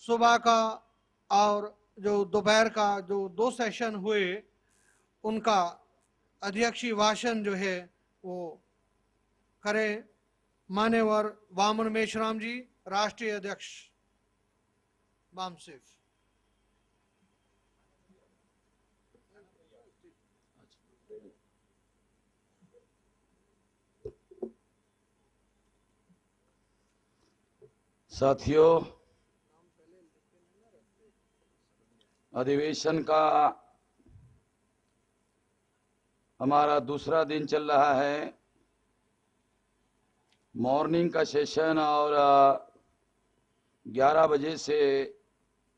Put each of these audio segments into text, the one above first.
सुबह का और जो दोपहर का जो 2 सेशन हुए उनका अध्यक्षीय भाषण जो है वो करें मान्यवर वामन मेश्राम जी, राष्ट्रीय अध्यक्ष बामसेफ। साथियों, अधिवेशन का हमारा दूसरा दिन चल रहा है। मॉर्निंग का सेशन और 11 बजे से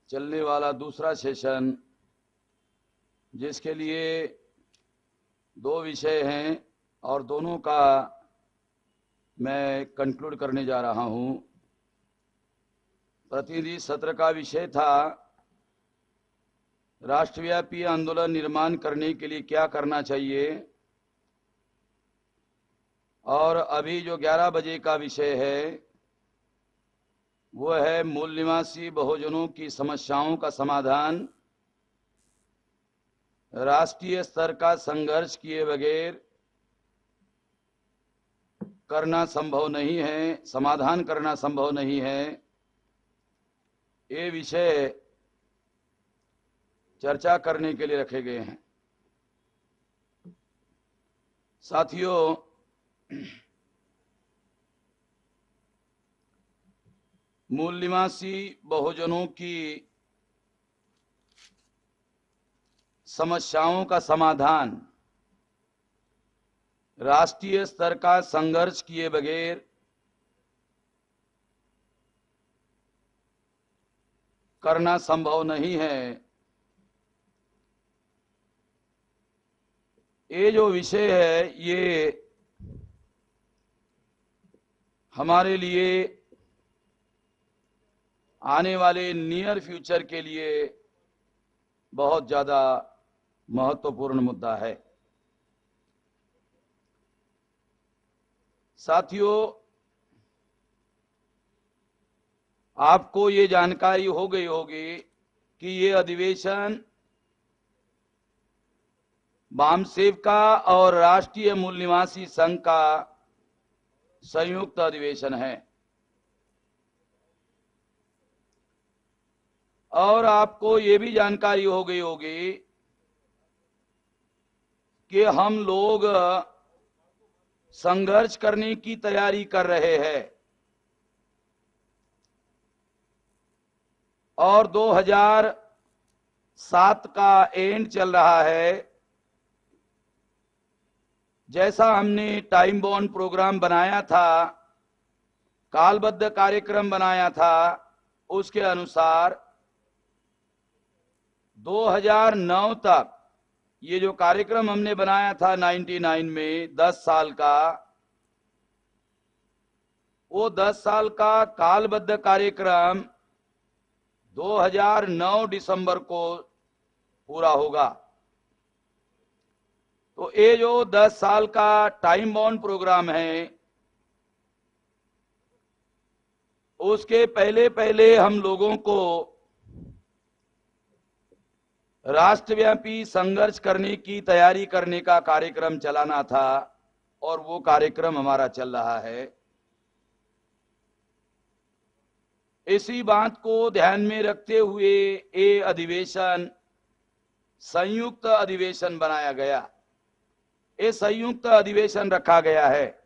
चलने वाला दूसरा सेशन, जिसके लिए 2 विषय हैं और दोनों का मैं कंक्लूड करने जा रहा हूं। प्रतिनिधि सत्र का विषय था राष्ट्रव्यापी आंदोलन निर्माण करने के लिए क्या करना चाहिए, और अभी जो 11 बजे का विषय है वो है मूल निवासी बहुजनों की समस्याओं का समाधान राष्ट्रीय स्तर का संघर्ष किए बगैर करना संभव नहीं है, समाधान करना संभव नहीं है। ये विषय चर्चा करने के लिए रखे गए हैं। साथियों, मूल निवासी बहुजनों की समस्याओं का समाधान राष्ट्रीय स्तर का संघर्ष किए बगैर करना संभव नहीं है। ये जो विषय है ये हमारे लिए आने वाले नियर फ्यूचर के लिए बहुत ज़्यादा महत्वपूर्ण मुद्दा है। साथियों, आपको ये जानकारी हो गई होगी कि ये अधिवेशन बामसेफ का और राष्ट्रीय मूल निवासी संघ का संयुक्त अधिवेशन है। और आपको ये भी जानकारी हो गई होगी कि हम लोग संघर्ष करने की तैयारी कर रहे हैं और 2007 का एंड चल रहा है। जैसा हमने टाइम बाउंड प्रोग्राम बनाया था, कालबद्ध कार्यक्रम बनाया था, उसके अनुसार 2009 तक ये जो कार्यक्रम हमने बनाया था 99 में 10 साल का, वो 10 साल का कालबद्ध कार्यक्रम 2009 दिसंबर को पूरा होगा। तो ये जो 10 साल का टाइम बाउंड प्रोग्राम है, उसके पहले पहले हम लोगों को राष्ट्रव्यापी संघर्ष करने की तैयारी करने का कार्यक्रम चलाना था और वो कार्यक्रम हमारा चल रहा है। इसी बात को ध्यान में रखते हुए ये अधिवेशन संयुक्त अधिवेशन बनाया गया, ये संयुक्त अधिवेशन रखा गया है।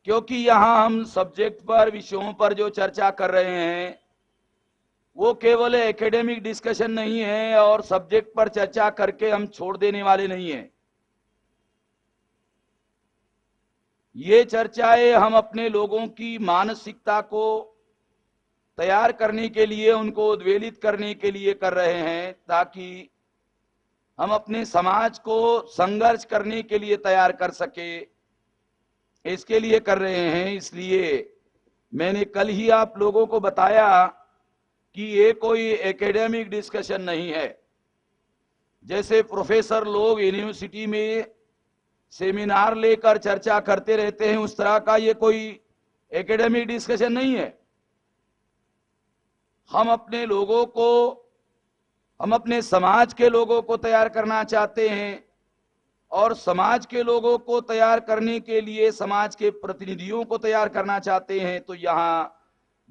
क्योंकि यहां हम सब्जेक्ट पर, विषयों पर जो चर्चा कर रहे हैं वो केवल एकेडमिक डिस्कशन नहीं है और सब्जेक्ट पर चर्चा करके हम छोड़ देने वाले नहीं हैं। ये चर्चाएं हम अपने लोगों की मानसिकता को तैयार करने के लिए, उनको उद्वेलित करने के लिए कर रहे हैं, ताकि हम अपने समाज को संघर्ष करने के लिए तैयार कर सके, इसके लिए कर रहे हैं। इसलिए मैंने कल ही आप लोगों को बताया कि ये कोई एकेडमिक डिस्कशन नहीं है। जैसे प्रोफेसर लोग यूनिवर्सिटी में सेमिनार लेकर चर्चा करते रहते हैं, उस तरह का ये कोई एकेडमिक डिस्कशन नहीं है। हम अपने लोगों को, हम अपने समाज के लोगों को तैयार करना चाहते हैं, और समाज के लोगों को तैयार करने के लिए समाज के प्रतिनिधियों को तैयार करना चाहते हैं। तो यहाँ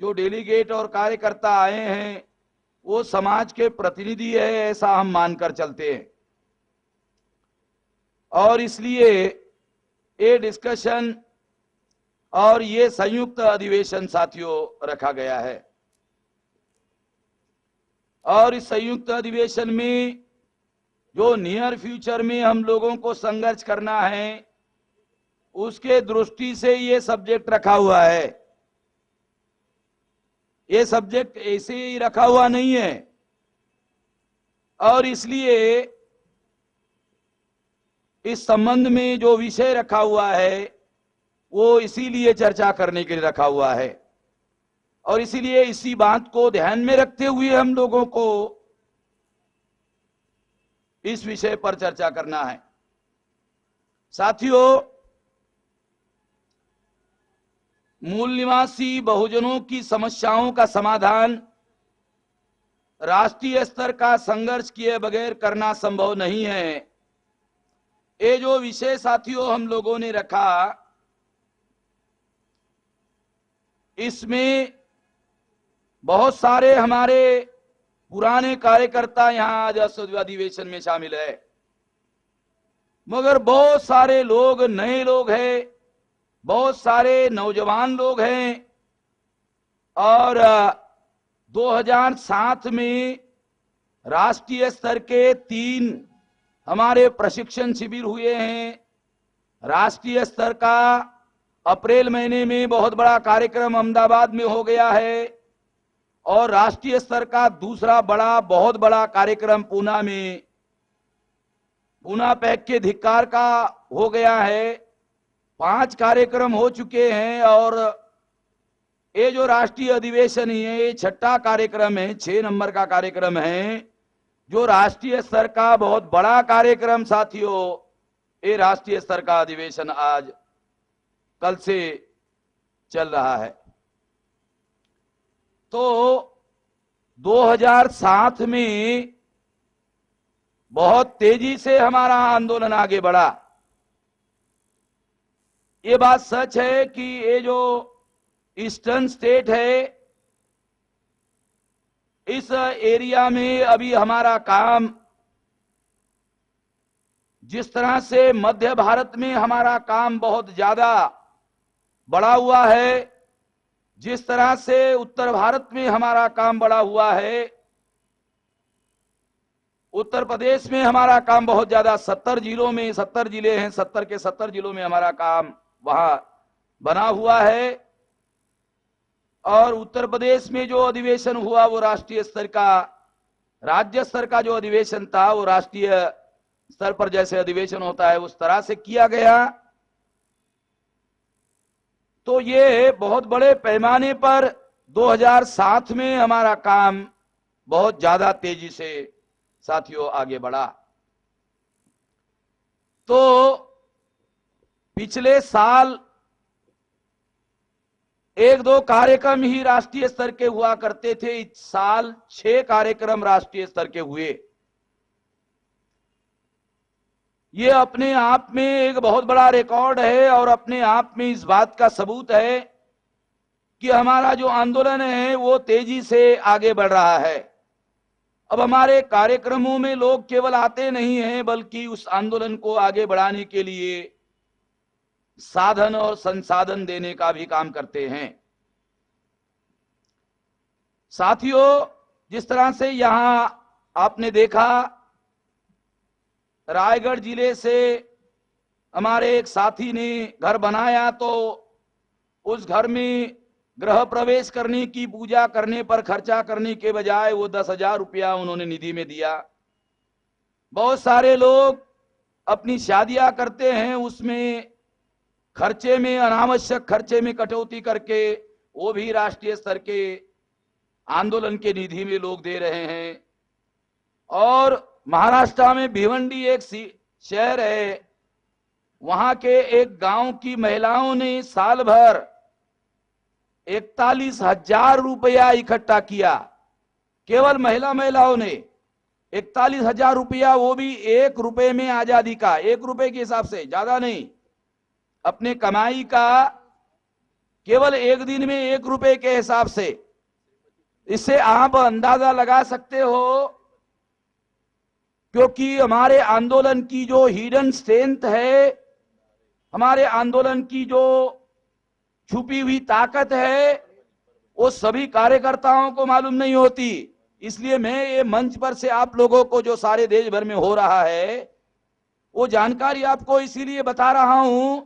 जो डेलीगेट और कार्यकर्ता आए हैं वो समाज के प्रतिनिधि है, ऐसा हम मानकर चलते हैं। और इसलिए ये डिस्कशन और ये संयुक्त अधिवेशन साथियों रखा गया है। और इस संयुक्त अधिवेशन में जो नियर फ्यूचर में हम लोगों को संघर्ष करना है उसके दृष्टि से ये सब्जेक्ट रखा हुआ है। ये सब्जेक्ट ऐसे ही रखा हुआ नहीं है, और इसलिए इस संबंध में जो विषय रखा हुआ है वो इसीलिए चर्चा करने के लिए रखा हुआ है। और इसीलिए इसी बात को ध्यान में रखते हुए हम लोगों को इस विषय पर चर्चा करना है। साथियों, मूल निवासी बहुजनों की समस्याओं का समाधान राष्ट्रीय स्तर का संघर्ष किए बगैर करना संभव नहीं है। ये जो विषय साथियों हम लोगों ने रखा, इसमें बहुत सारे हमारे पुराने कार्यकर्ता यहाँ आज अधिवेशन में शामिल है, मगर बहुत सारे लोग नए लोग हैं, बहुत सारे नौजवान लोग हैं। और 2007 में राष्ट्रीय स्तर के 3 हमारे प्रशिक्षण शिविर हुए हैं। राष्ट्रीय स्तर का अप्रैल महीने में बहुत बड़ा कार्यक्रम अहमदाबाद में हो गया है, और राष्ट्रीय स्तर का दूसरा बहुत बड़ा कार्यक्रम पूना में, पूना पैक्ट के धिक्कार का हो गया है। 5 कार्यक्रम हो चुके हैं, और ये जो राष्ट्रीय अधिवेशन है ये 6ठा कार्यक्रम है, 6 नंबर का कार्यक्रम है, जो राष्ट्रीय स्तर का बहुत बड़ा कार्यक्रम साथियों। ये राष्ट्रीय स्तर का अधिवेशन आज कल से चल रहा है। तो 2007 में बहुत तेजी से हमारा आंदोलन आगे बढ़ा। ये बात सच है कि ये जो ईस्टर्न स्टेट है, इस एरिया में अभी हमारा काम जिस तरह से मध्य भारत में हमारा काम बहुत ज्यादा बढ़ा हुआ है, जिस तरह से उत्तर भारत में हमारा काम बढ़ा हुआ है, उत्तर प्रदेश में हमारा काम बहुत ज्यादा 70 जिलों में, 70 जिले हैं, 70 के 70 जिलों में हमारा काम वहां बना हुआ है। और उत्तर प्रदेश में जो अधिवेशन हुआ वो राष्ट्रीय स्तर का, राज्य स्तर का जो अधिवेशन था वो राष्ट्रीय स्तर पर जैसे अधिवेशन होता है उस तरह से किया गया। तो ये बहुत बड़े पैमाने पर 2007 में हमारा काम बहुत ज्यादा तेजी से साथियों आगे बढ़ा। तो पिछले साल 1-2 कार्यक्रम ही राष्ट्रीय स्तर के हुआ करते थे, इस साल 6 कार्यक्रम राष्ट्रीय स्तर के हुए। ये अपने आप में एक बहुत बड़ा रिकॉर्ड है, और अपने आप में इस बात का सबूत है कि हमारा जो आंदोलन है वो तेजी से आगे बढ़ रहा है। अब हमारे कार्यक्रमों में लोग केवल आते नहीं हैं, बल्कि उस आंदोलन को आगे बढ़ाने के लिए साधन और संसाधन देने का भी काम करते हैं। साथियों, जिस तरह से यहां आपने देखा, रायगढ़ जिले से हमारे एक साथी ने घर बनाया, तो उस घर में गृह प्रवेश करने की पूजा करने पर खर्चा करने के बजाय वो 10,000 रुपया उन्होंने निधि में दिया। बहुत सारे लोग अपनी शादियां करते हैं, उसमें खर्चे में, अनावश्यक खर्चे में कटौती करके वो भी राष्ट्रीय स्तर के आंदोलन के निधि में लोग दे रहे हैं। और महाराष्ट्र में भिवंडी एक शहर है, वहां के एक गांव की महिलाओं ने साल भर 41,000 रुपया इकट्ठा किया, केवल महिलाओं ने 41,000 रुपया, वो भी 1 रुपए में आजादी का, 1 रुपए के हिसाब से, ज्यादा नहीं, अपने कमाई का केवल एक दिन में 1 रुपए के हिसाब से। इससे आप अंदाजा लगा सकते हो, क्योंकि हमारे आंदोलन की जो हिडन स्ट्रेंथ है, हमारे आंदोलन की जो छुपी हुई ताकत है, वो सभी कार्यकर्ताओं को मालूम नहीं होती। इसलिए मैं ये मंच पर से आप लोगों को, जो सारे देश भर में हो रहा है, वो जानकारी आपको इसीलिए बता रहा हूं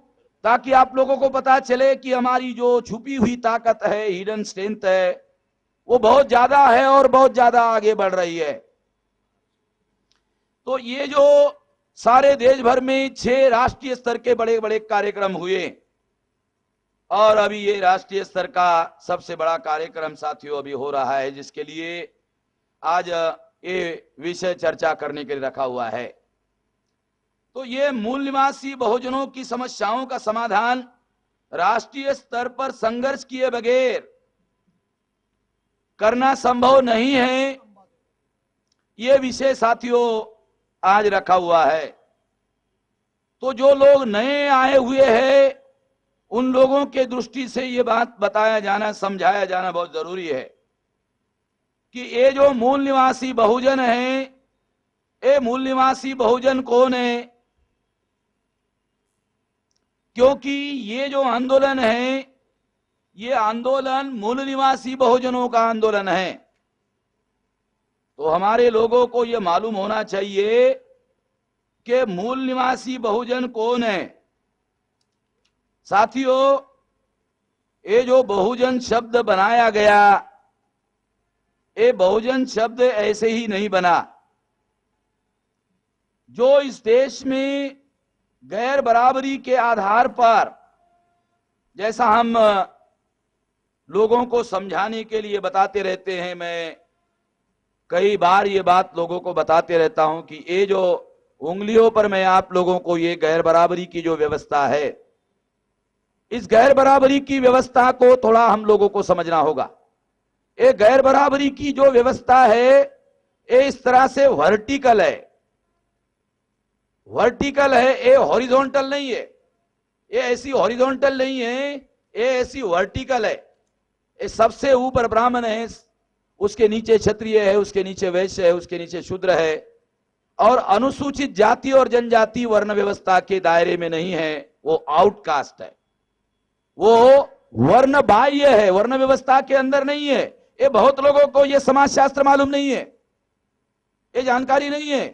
ताकि आप लोगों को पता चले कि हमारी जो छुपी हुई ताकत है, हिडन स्ट्रेंथ है, वो बहुत ज्यादा है और बहुत ज्यादा आगे बढ़ रही है। तो ये जो सारे देश भर में 6 राष्ट्रीय स्तर के बड़े बड़े कार्यक्रम हुए, और अभी ये राष्ट्रीय स्तर का सबसे बड़ा कार्यक्रम साथियों अभी हो रहा है, जिसके लिए आज ये विषय चर्चा करने के लिए रखा हुआ है। तो ये मूल निवासी बहुजनों की समस्याओं का समाधान राष्ट्रीय स्तर पर संघर्ष किए बगैर करना संभव नहीं है, ये विषय साथियों आज रखा हुआ है। तो जो लोग नए आए हुए हैं, उन लोगों के दृष्टि से ये बात बताया जाना, समझाया जाना बहुत जरूरी है कि ये जो मूल निवासी बहुजन है, ये मूल निवासी बहुजन कौन है? क्योंकि ये जो आंदोलन है, ये आंदोलन मूल निवासी बहुजनों का आंदोलन है। तो हमारे लोगों को ये मालूम होना चाहिए कि मूल निवासी बहुजन कौन है। साथियों, ये जो बहुजन शब्द बनाया गया, ये बहुजन शब्द ऐसे ही नहीं बना। जो इस देश में गैर बराबरी के आधार पर, जैसा हम लोगों को समझाने के लिए बताते रहते हैं, मैं कई बार ये बात लोगों को बताते रहता हूं कि ये जो उंगलियों पर मैं आप लोगों को ये गैर बराबरी की जो व्यवस्था है, इस गैर बराबरी की व्यवस्था को थोड़ा हम लोगों को समझना होगा। ये गैर बराबरी की जो व्यवस्था है, ये इस तरह से वर्टिकल है, वर्टिकल है, ये हॉरिजॉन्टल नहीं है। ये ऐसी हॉरिजॉन्टल नहीं है, ये ऐसी वर्टिकल है। ये सबसे ऊपर ब्राह्मण है, उसके नीचे क्षत्रिय है, उसके नीचे वैश्य है, उसके नीचे शूद्र है, और अनुसूचित जाति और जनजाति वर्ण व्यवस्था के दायरे में नहीं है, वो आउटकास्ट है, वो वर्ण बाह्य है, वर्ण व्यवस्था के अंदर नहीं है। ये बहुत लोगों को ये समाजशास्त्र मालूम नहीं है, ये जानकारी नहीं है।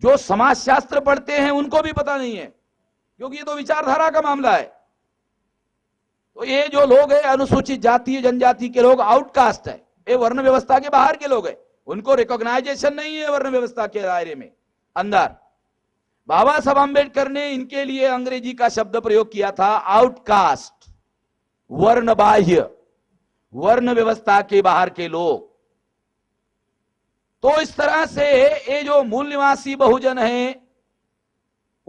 जो समाजशास्त्र पढ़ते हैं उनको भी पता नहीं है, क्योंकि ये तो विचारधारा का मामला है। तो ये जो लोग हैं, अनुसूचित जाति जनजाति के लोग, आउटकास्ट है, ये वर्ण व्यवस्था के बाहर के लोग हैं, उनको रिकॉग्नाइजेशन नहीं है वर्ण व्यवस्था के दायरे में अंदर। बाबा साहब आंबेडकर ने इनके लिए अंग्रेजी का शब्द प्रयोग किया था, आउटकास्ट, वर्ण बाह्य, वर्ण व्यवस्था के बाहर के लोग। तो इस तरह से ये जो मूल निवासी बहुजन है,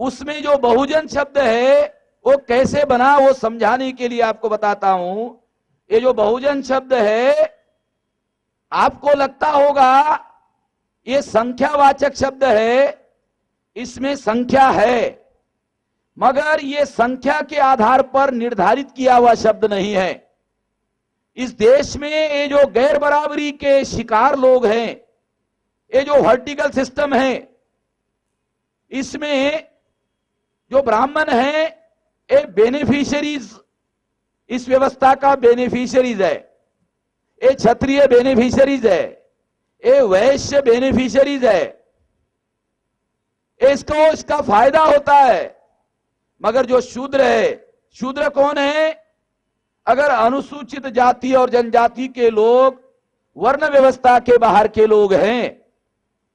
उसमें जो बहुजन शब्द है वो कैसे बना, वो समझाने के लिए आपको बताता हूं। ये जो बहुजन शब्द है, आपको लगता होगा ये संख्यावाचक शब्द है, इसमें संख्या है, मगर ये संख्या के आधार पर निर्धारित किया हुआ शब्द नहीं है। इस देश में ये जो गैर बराबरी के शिकार लोग हैं, ये जो वर्टिकल सिस्टम है, इसमें जो ब्राह्मण है, ये बेनिफिशियरीज, इस व्यवस्था का बेनिफिशियरीज है, ये क्षत्रिय बेनिफिशियरीज है, ये वैश्य बेनिफिशियरीज है, इसको इसका फायदा होता है। मगर जो शूद्र है, शूद्र कौन है? अगर अनुसूचित जाति और जनजाति के लोग वर्ण व्यवस्था के बाहर के लोग हैं,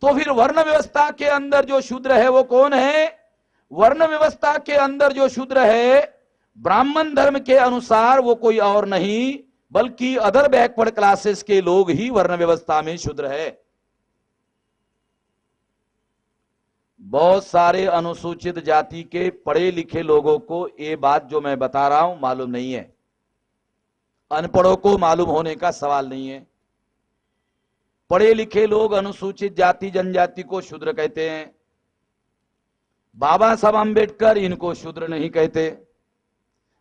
तो फिर वर्ण व्यवस्था के अंदर जो शूद्र है वो कौन है? वर्ण व्यवस्था के अंदर जो शूद्र है, ब्राह्मण धर्म के अनुसार वो कोई और नहीं बल्कि अदर बैकवर्ड क्लासेस के लोग ही वर्ण व्यवस्था में शूद्र है। बहुत सारे अनुसूचित जाति के पढ़े लिखे लोगों को ये बात जो मैं बता रहा हूं मालूम नहीं है। अनपढ़ों को मालूम होने का सवाल नहीं है। पढ़े लिखे लोग अनुसूचित जाति जनजाति को शूद्र कहते हैं। बाबा साहब अंबेडकर इनको शूद्र नहीं कहते।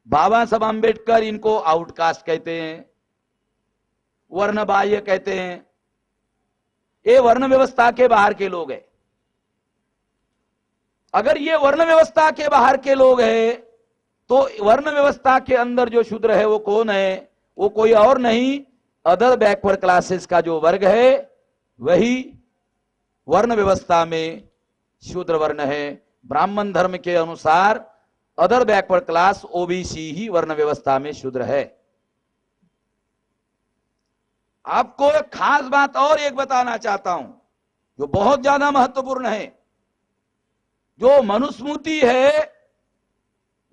बाबा साहब अंबेडकर इनको आउटकास्ट कहते हैं, वर्ण बाह्य कहते हैं। ये वर्ण व्यवस्था के बाहर के लोग हैं। अगर ये वर्ण व्यवस्था के बाहर के लोग हैं तो वर्ण व्यवस्था के अंदर जो शूद्र है वो कौन है? वो कोई और नहीं, अदर बैकवर्ड क्लासेस का जो वर्ग है वही वर्ण व्यवस्था में शूद्र वर्ण है। ब्राह्मण धर्म के अनुसार अदर बैकवर्ड क्लास ओबीसी ही वर्ण व्यवस्था में शूद्र है। आपको एक खास बात और एक बताना चाहता हूं जो बहुत ज्यादा महत्वपूर्ण है। जो मनुस्मृति है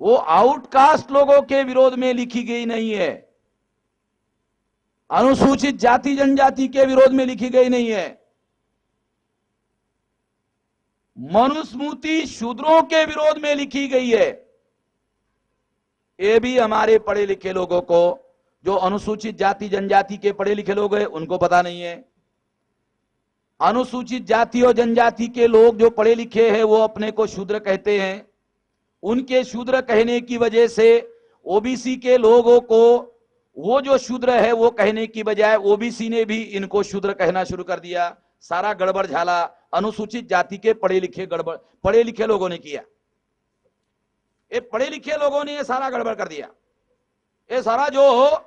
वो आउटकास्ट लोगों के विरोध में लिखी गई नहीं है, अनुसूचित जाति जनजाति के विरोध में लिखी गई नहीं है। मनुस्मृति शूद्रों के विरोध में लिखी गई है। ये भी हमारे पढ़े लिखे लोगों को, जो अनुसूचित जाति जनजाति के पढ़े लिखे लोग हैं, उनको पता नहीं है। अनुसूचित जाति और जनजाति के लोग जो पढ़े लिखे हैं वो अपने को शूद्र कहते हैं। उनके शूद्र कहने की वजह से ओबीसी के लोगों को वो जो शूद्र है वो कहने की बजाय ओबीसी ने भी इनको शूद्र कहना शुरू कर दिया। सारा गड़बड़ झाला अनुसूचित जाति के पढ़े लिखे लोगों ने किया। ये पढ़े लिखे लोगों ने ये सारा गड़बड़ कर दिया। ये सारा जो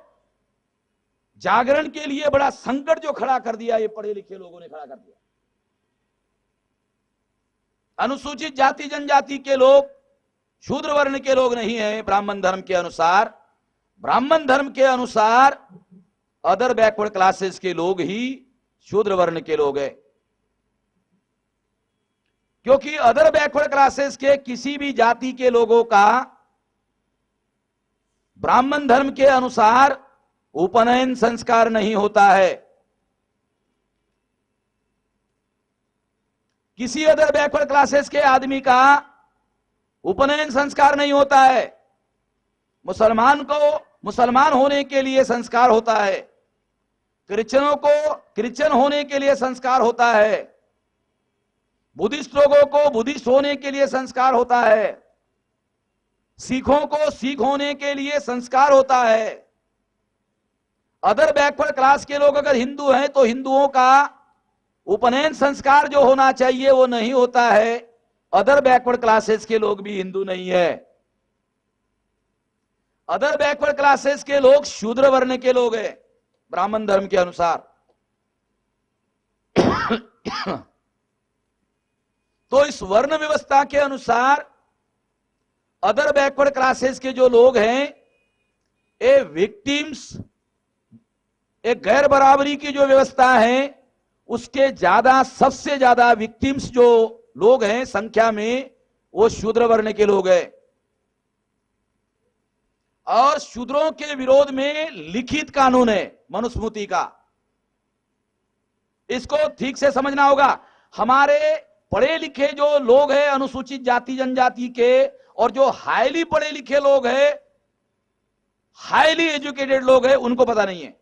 जागरण के लिए बड़ा संकट जो खड़ा कर दिया, ये पढ़े लिखे लोगों ने खड़ा कर दिया। अनुसूचित जाति जनजाति के लोग शूद्र वर्ण के लोग नहीं है ब्राह्मण धर्म के अनुसार। ब्राह्मण धर्म के अनुसार अदर बैकवर्ड क्लासेस के लोग ही शूद्र वर्ण के लोग हैं, क्योंकि अदर बैकवर्ड क्लासेस के किसी भी जाति के लोगों का ब्राह्मण धर्म के अनुसार उपनयन संस्कार नहीं होता है। किसी अदर बैकवर्ड क्लासेस के आदमी का उपनयन संस्कार नहीं होता है। मुसलमान को मुसलमान होने के लिए संस्कार होता है, क्रिश्चियनों को क्रिश्चियन होने के लिए संस्कार होता है, बुद्धिस्ट लोगों को बुद्धिस्ट होने के लिए संस्कार होता है, सिखों को सिख होने के लिए संस्कार होता है। अदर बैकवर्ड क्लास के लोग अगर हिंदू हैं तो हिंदुओं का उपनयन संस्कार जो होना चाहिए वो नहीं होता है। अदर बैकवर्ड क्लासेस के लोग भी हिंदू नहीं है। अदर बैकवर्ड क्लासेस के लोग शूद्र वर्ण के लोग हैं ब्राह्मण धर्म के अनुसार। तो इस वर्ण व्यवस्था के अनुसार अदर बैकवर्ड क्लासेस के जो लोग हैं ये विक्टिम्स, एक गैर बराबरी की जो व्यवस्था है उसके ज्यादा सबसे ज्यादा विक्टिम्स जो लोग हैं संख्या में वो शूद्र वर्ण के लोग हैं। और शूद्रों के विरोध में लिखित कानून है मनुस्मृति का, इसको ठीक से समझना होगा। हमारे पढ़े लिखे जो लोग हैं अनुसूचित जाति जनजाति के और जो हाईली पढ़े लिखे लोग हैं, हाईली एजुकेटेड लोग हैं, उनको पता नहीं है।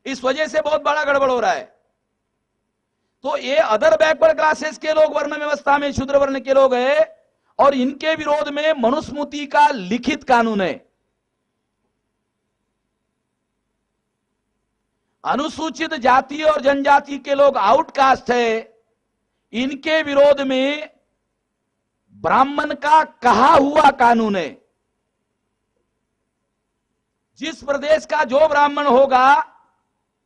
इस वजह से बहुत बड़ा गड़बड़ हो रहा है। तो ये अदर बैकवर्ड क्लासेस के लोग वर्ण व्यवस्था में शूद्र वर्ण के लोग हैं और इनके विरोध में मनुस्मृति का लिखित कानून है। अनुसूचित जाति और जनजाति के लोग आउटकास्ट है, इनके विरोध में ब्राह्मण का कहा हुआ कानून है। जिस प्रदेश का जो ब्राह्मण होगा,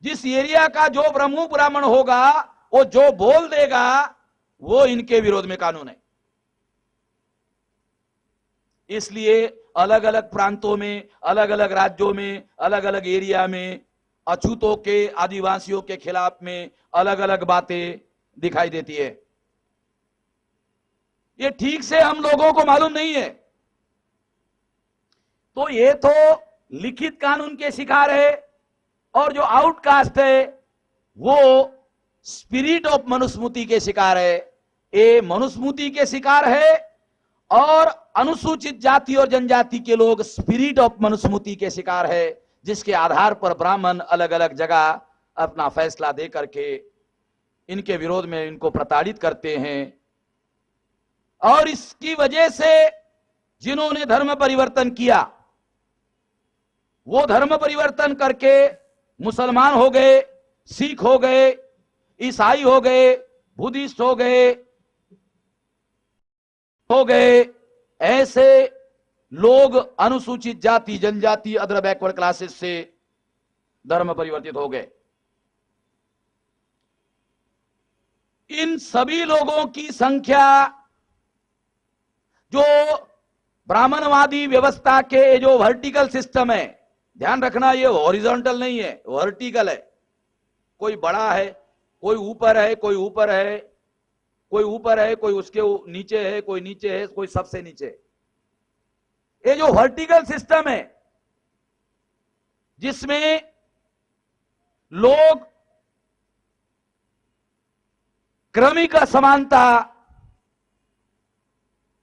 जिस एरिया का जो प्रमुख ब्राह्मण होगा, वो जो बोल देगा वो इनके विरोध में कानून है। इसलिए अलग अलग प्रांतों में, अलग अलग राज्यों में, अलग अलग एरिया में अछूतों के, आदिवासियों के खिलाफ में अलग अलग बातें दिखाई देती है। ये ठीक से हम लोगों को मालूम नहीं है। तो ये तो लिखित कानून के शिकार है और जो आउटकास्ट है वो स्पिरिट ऑफ मनुस्मृति के शिकार है। ये मनुस्मृति के शिकार है और अनुसूचित जाति और जनजाति के लोग स्पिरिट ऑफ मनुस्मृति के शिकार है, जिसके आधार पर ब्राह्मण अलग अलग जगह अपना फैसला दे करके इनके विरोध में इनको प्रताड़ित करते हैं। और इसकी वजह से जिन्होंने धर्म परिवर्तन किया वो धर्म परिवर्तन करके मुसलमान हो गए, सिख हो गए, ईसाई हो गए, बुद्धिस्ट हो गए। ऐसे लोग अनुसूचित जाति जनजाति अदर बैकवर्ड क्लासेस से धर्म परिवर्तित हो गए। इन सभी लोगों की संख्या जो ब्राह्मणवादी व्यवस्था के जो वर्टिकल सिस्टम है, ध्यान रखना ये हॉरिजॉन्टल नहीं है, वर्टिकल है। कोई बड़ा है, कोई ऊपर है, कोई ऊपर है, कोई ऊपर है, कोई उसके नीचे है, कोई नीचे है, कोई सबसे नीचे। ये जो वर्टिकल सिस्टम है जिसमें लोग क्रमिक असमानता,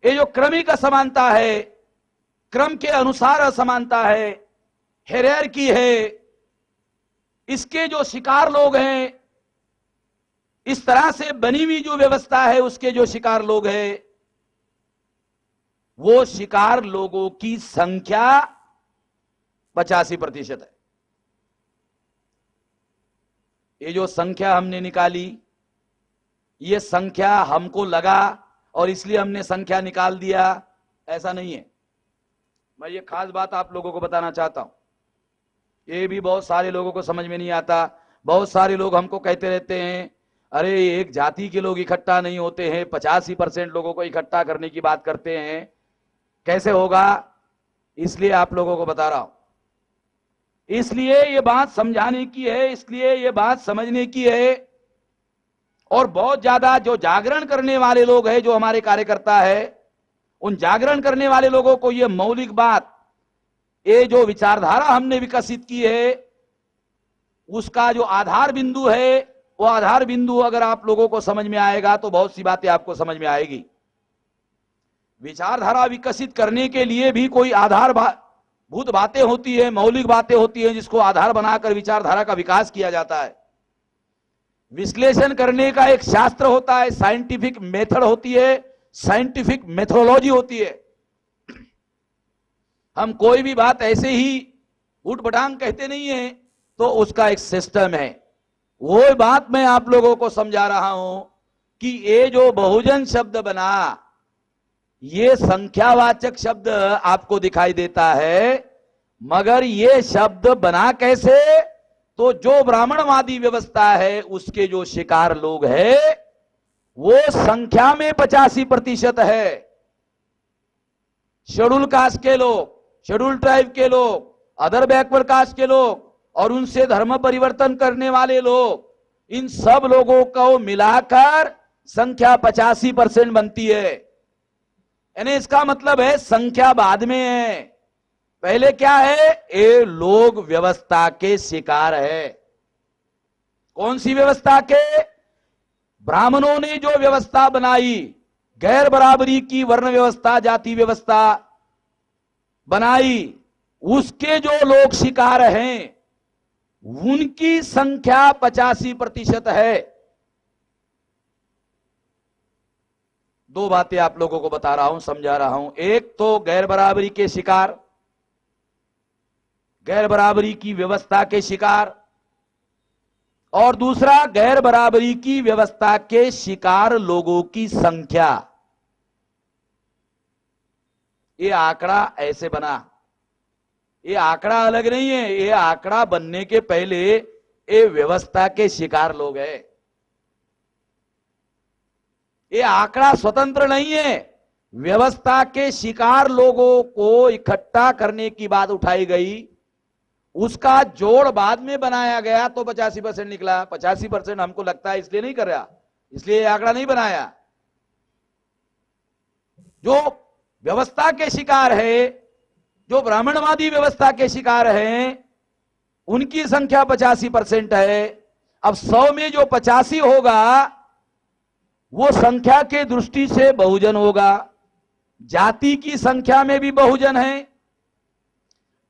ये जो क्रमिक असमानता है, क्रम के अनुसार असमानता है, हायरार्की है, इसके जो शिकार लोग हैं, इस तरह से बनी हुई जो व्यवस्था है उसके जो शिकार लोग हैं, वो शिकार लोगों की संख्या 85% है। ये जो संख्या हमने निकाली, ये संख्या हमको लगा और इसलिए हमने संख्या निकाल दिया, ऐसा नहीं है। मैं ये खास बात आप लोगों को बताना चाहता हूं। ये भी बहुत सारे लोगों को समझ में नहीं आता। बहुत सारे लोग हमको कहते रहते हैं, अरे एक जाति के लोग इकट्ठा नहीं होते हैं, 85% लोगों को इकट्ठा करने की बात करते हैं, कैसे होगा? इसलिए आप लोगों को बता रहा हूं, इसलिए ये बात समझाने की है, इसलिए ये बात समझने की है। और बहुत ज्यादा जो जागरण करने वाले लोग हैं, जो हमारे कार्यकर्ता है, उन जागरण करने वाले लोगों को ये मौलिक बात, ये जो विचारधारा हमने विकसित की है, उसका जो आधार बिंदु है, वो आधार बिंदु अगर आप लोगों को समझ में आएगा तो बहुत सी बातें आपको समझ में आएगी। विचारधारा विकसित करने के लिए भी कोई आधारभूत बातें होती है, मौलिक बातें होती है, जिसको आधार बनाकर विचारधारा का विकास किया जाता है। विश्लेषण करने का एक शास्त्र होता है, साइंटिफिक मेथड होती है, साइंटिफिक मेथोडोलॉजी होती है। हम कोई भी बात ऐसे ही उठपटांग कहते नहीं है, तो उसका एक सिस्टम है। वो बात मैं आप लोगों को समझा रहा हूं कि ये जो बहुजन शब्द बना, ये संख्यावाचक शब्द आपको दिखाई देता है, मगर ये शब्द बना कैसे? तो जो ब्राह्मणवादी व्यवस्था है उसके जो शिकार लोग हैं वो संख्या में 85% है। शेड्यूल कास्ट के लोग, शेड्यूल ट्राइब के लोग, अदर बैकवर्ड कास्ट के लोग और उनसे धर्म परिवर्तन करने वाले लोग, इन सब लोगों को मिलाकर संख्या 85% बनती है। यानी इसका मतलब है संख्या बाद में है, पहले क्या है? ये लोग व्यवस्था के शिकार है। कौन सी व्यवस्था के? ब्राह्मणों ने जो व्यवस्था बनाई, गैर बराबरी की वर्ण व्यवस्था, जाति व्यवस्था बनाई, उसके जो लोग शिकार हैं उनकी संख्या 85% है। दो बातें आप लोगों को बता रहा हूं, समझा रहा हूं। एक तो गैर बराबरी के शिकार, गैर बराबरी की व्यवस्था के शिकार, और दूसरा गैर बराबरी की व्यवस्था के शिकार लोगों की संख्या। ये आंकड़ा ऐसे बना, ये आंकड़ा अलग नहीं है, ये आंकड़ा बनने के पहले ये व्यवस्था के शिकार लोग हैं। ये आंकड़ा स्वतंत्र नहीं है, व्यवस्था के शिकार लोगों को इकट्ठा करने की बात उठाई गई, उसका जोड़ बाद में बनाया गया तो 85% निकला। 85% हमको लगता है इसलिए नहीं कर रहा, इसलिए ये आंकड़ा नहीं बनाया। जो व्यवस्था के शिकार है, जो ब्राह्मणवादी व्यवस्था के शिकार हैं, उनकी संख्या 85% है। अब 100 में जो 85 होगा वो संख्या के दृष्टि से बहुजन होगा, जाति की संख्या में भी बहुजन है,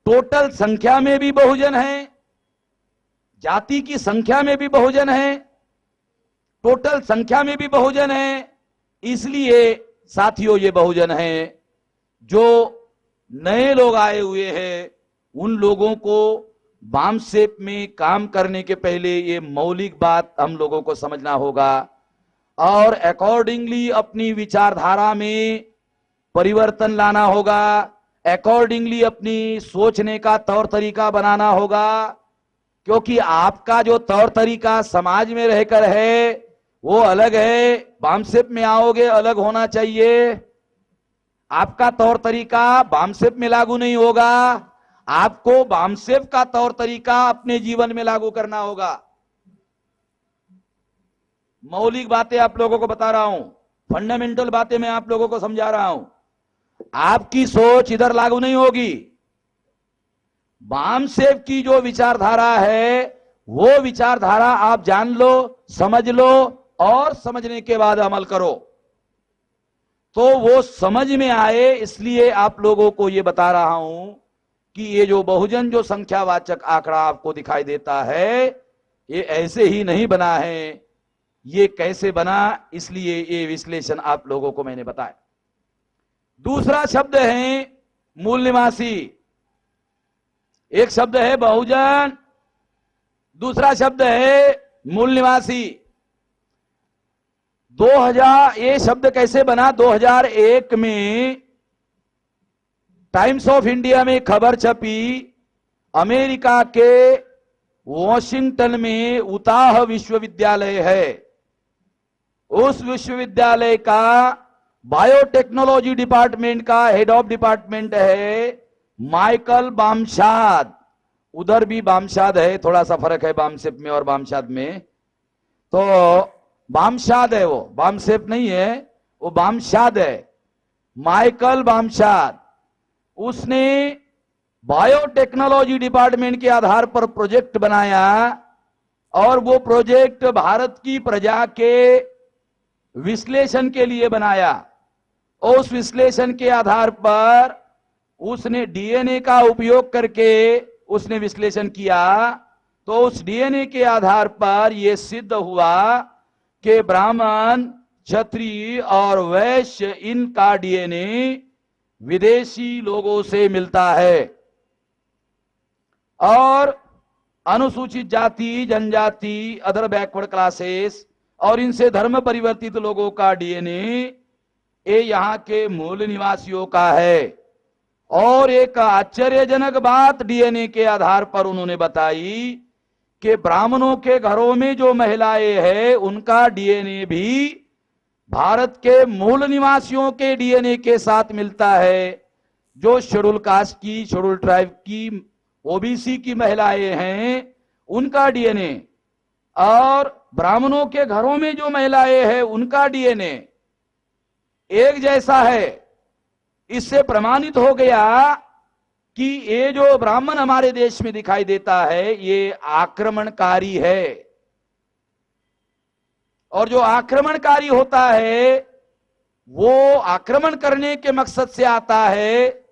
टोटल संख्या में भी बहुजन है, जाति की संख्या में भी बहुजन है, टोटल संख्या में भी बहुजन है। इसलिए साथियों ये बहुजन है। जो नए लोग आए हुए हैं उन लोगों को बामसेप में काम करने के पहले ये मौलिक बात हम लोगों को समझना होगा और अकॉर्डिंगली अपनी विचारधारा में परिवर्तन लाना होगा, अकॉर्डिंगली अपनी सोचने का तौर तरीका बनाना होगा। क्योंकि आपका जो तौर तरीका समाज में रहकर है वो अलग है, बामसेप में आओगे अलग होना चाहिए। आपका तौर तरीका बामसेप में लागू नहीं होगा, आपको बामसेप का तौर तरीका अपने जीवन में लागू करना होगा। मौलिक बातें आप लोगों को बता रहा हूं, फंडामेंटल बातें मैं आप लोगों को समझा रहा हूं। आपकी सोच इधर लागू नहीं होगी। बामसेप की जो विचारधारा है वो विचारधारा आप जान लो, समझ लो और समझने के बाद अमल करो तो वो समझ में आए। इसलिए आप लोगों को ये बता रहा हूं कि ये जो बहुजन जो संख्यावाचक आंकड़ा आपको दिखाई देता है ये ऐसे ही नहीं बना है। ये कैसे बना, इसलिए ये विश्लेषण आप लोगों को मैंने बताया। दूसरा शब्द है मूल निवासी। एक शब्द है बहुजन, दूसरा शब्द है मूल निवासी। 2000 ये शब्द कैसे बना? 2001 में टाइम्स ऑफ इंडिया में खबर छपी, अमेरिका के वॉशिंगटन में उताह विश्वविद्यालय है, उस विश्वविद्यालय का बायोटेक्नोलॉजी डिपार्टमेंट का हेड ऑफ डिपार्टमेंट है माइकल बामशाद। उधर भी बामशाद है, थोड़ा सा फर्क है बामसेप में और बामशाद में। तो बामशाद है, वो बामसेप नहीं है, वो बामशाद है, माइकल बामशाद। उसने बायोटेक्नोलॉजी डिपार्टमेंट के आधार पर प्रोजेक्ट बनाया और वो प्रोजेक्ट भारत की प्रजा के विश्लेषण के लिए बनाया। उस विश्लेषण के आधार पर उसने डीएनए का उपयोग करके उसने विश्लेषण किया। तो उस डीएनए के आधार पर यह सिद्ध हुआ कि ब्राह्मण, क्षत्रिय और वैश्य इनका डीएनए विदेशी लोगों से मिलता है और अनुसूचित जाति, जनजाति, अदर बैकवर्ड क्लासेस और इनसे धर्म परिवर्तित लोगों का डीएनए ये यहां के मूल निवासियों का है। और एक आश्चर्यजनक बात डीएनए के आधार पर उन्होंने बताई कि ब्राह्मणों के घरों में जो महिलाएं हैं उनका डीएनए भी भारत के मूल निवासियों के डीएनए के साथ मिलता है। जो शेड्यूल कास्ट की, शेड्यूल ट्राइब की, ओबीसी की महिलाएं हैं उनका डीएनए और ब्राह्मणों के घरों में जो महिलाएं हैं उनका डीएनए एक जैसा है। इससे प्रमाणित हो गया कि ये जो ब्राह्मण हमारे देश में दिखाई देता है ये आक्रमणकारी है। और जो आक्रमणकारी होता है वो आक्रमण करने के मकसद से आता है,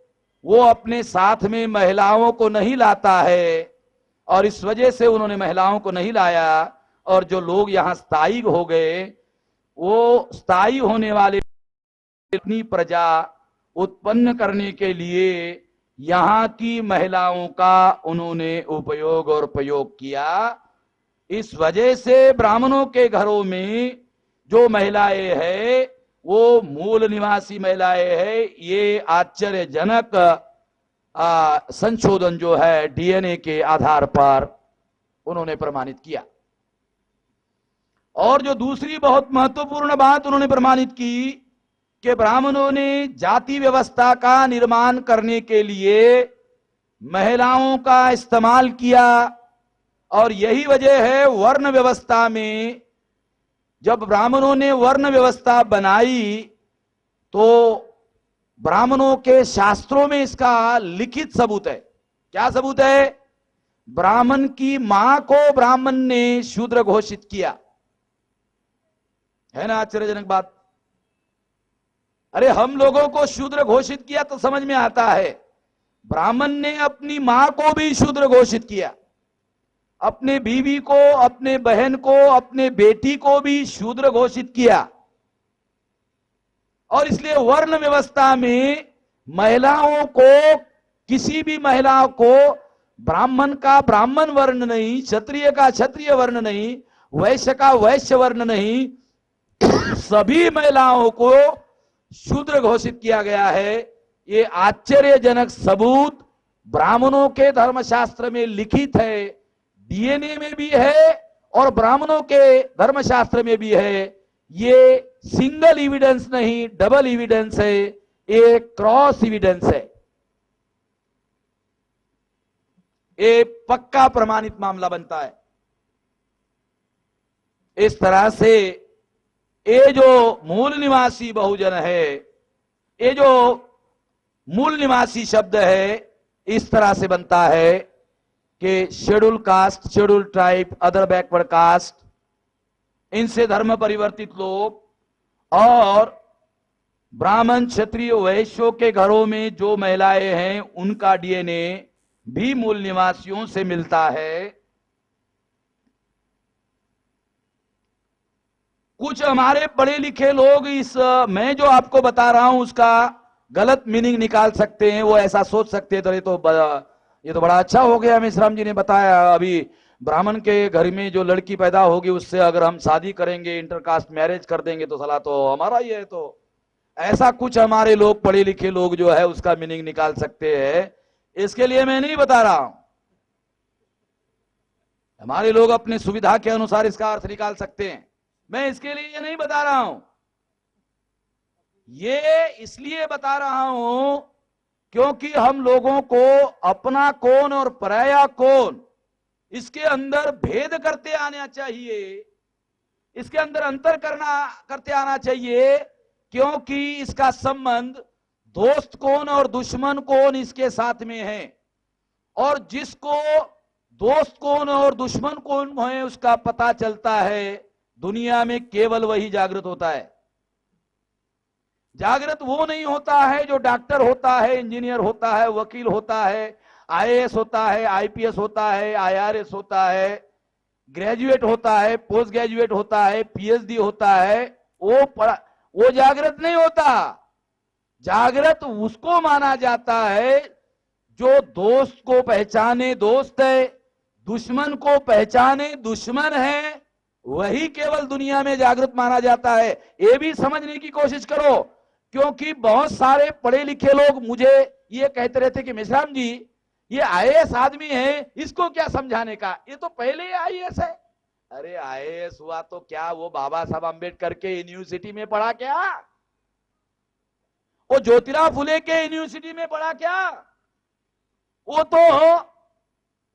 वो अपने साथ में महिलाओं को नहीं लाता है। और इस वजह से उन्होंने महिलाओं को नहीं लाया और जो लोग यहां स्थायी हो गए वो स्थायी होने वाले अपनी प्रजा उत्पन्न करने के लिए यहां की महिलाओं का उन्होंने उपयोग और प्रयोग किया। इस वजह से ब्राह्मणों के घरों में जो महिलाएं हैं वो मूल निवासी महिलाएं हैं। ये आश्चर्यजनक संशोधन जो है डीएनए के आधार पर उन्होंने प्रमाणित किया। और जो दूसरी बहुत महत्वपूर्ण बात उन्होंने प्रमाणित की कि ब्राह्मणों ने जाति व्यवस्था का निर्माण करने के लिए महिलाओं का इस्तेमाल किया। और यही वजह है वर्ण व्यवस्था में जब ब्राह्मणों ने वर्ण व्यवस्था बनाई तो ब्राह्मणों के शास्त्रों में इसका लिखित सबूत है। क्या सबूत है? ब्राह्मण की मां को ब्राह्मण ने शूद्र घोषित किया। है ना आश्चर्यजनक बात? अरे हम लोगों को शूद्र घोषित किया तो समझ में आता है, ब्राह्मण ने अपनी मां को भी शूद्र घोषित किया, अपने बीवी को, अपने बहन को, अपने बेटी को भी शूद्र घोषित किया। और इसलिए वर्ण व्यवस्था में महिलाओं को, किसी भी महिला को ब्राह्मण का ब्राह्मण वर्ण नहीं, क्षत्रिय का क्षत्रिय वर्ण नहीं, वैश्य का वैश्य वर्ण नहीं, सभी महिलाओं को शूद्र घोषित किया गया है। ये आश्चर्यजनक सबूत ब्राह्मणों के धर्मशास्त्र में लिखित है, डीएनए में भी है और ब्राह्मणों के धर्मशास्त्र में भी है। ये सिंगल एविडेंस नहीं, डबल एविडेंस है, ये क्रॉस एविडेंस है, ये पक्का प्रमाणित मामला बनता है। इस तरह से ये जो मूल निवासी बहुजन है, ये जो मूल निवासी शब्द है, इस तरह से बनता है कि schedule caste, schedule tribe, other backward caste, इनसे धर्म परिवर्तित लोग और ब्राह्मण क्षत्रिय वैश्यों के घरों में जो महिलाएं हैं उनका डीएनए भी मूल निवासियों से मिलता है। कुछ हमारे पढ़े लिखे लोग इस मैं जो आपको बता रहा हूं उसका गलत मीनिंग निकाल सकते हैं, वो ऐसा सोच सकते हैं, तो ये तो बड़ा अच्छा हो गया मेश्राम जी ने बताया, अभी ब्राह्मण के घर में जो लड़की पैदा होगी उससे अगर हम शादी करेंगे, इंटरकास्ट मैरिज कर देंगे तो साला तो हमारा ही है। तो ऐसा कुछ हमारे लोग, पढ़े लिखे लोग जो है उसका मीनिंग निकाल सकते हैं, इसके लिए मैं नहीं बता रहा हूं। हमारे लोग अपने सुविधा के अनुसार इसका अर्थ निकाल सकते हैं, मैं इसके लिए ये नहीं बता रहा हूं। ये इसलिए बता रहा हूं क्योंकि हम लोगों को अपना कौन और पराया कौन, इसके अंदर भेद करते आना चाहिए, इसके अंदर अंतर करते आना चाहिए, क्योंकि इसका संबंध दोस्त कौन और दुश्मन कौन इसके साथ में है, और जिसको दोस्त कौन और दुश्मन कौन है उसका पता चलता है दुनिया में केवल वही जागृत होता है। जागृत वो नहीं होता है जो डॉक्टर होता है, इंजीनियर होता है, वकील होता है, आईएएस होता है, आईपीएस होता है, आईआरएस होता है, ग्रेजुएट होता है, पोस्ट ग्रेजुएट होता है, पीएचडी होता है, वो जागृत नहीं होता। जागृत उसको माना जाता है जो दोस्त को पहचाने दोस्त है, दुश्मन को पहचाने दुश्मन है, वही केवल दुनिया में जागृत माना जाता है। ये भी समझने की कोशिश करो, क्योंकि बहुत सारे पढ़े लिखे लोग मुझे ये कहते रहते कि मेश्राम जी ये आईएएस आदमी है, इसको क्या समझाने का, ये तो पहले ही आईएएस है। अरे आईएएस हुआ तो क्या वो बाबा साहब अंबेडकर के यूनिवर्सिटी में पढ़ा क्या, वो ज्योतिराव फुले के यूनिवर्सिटी में पढ़ा क्या, वो तो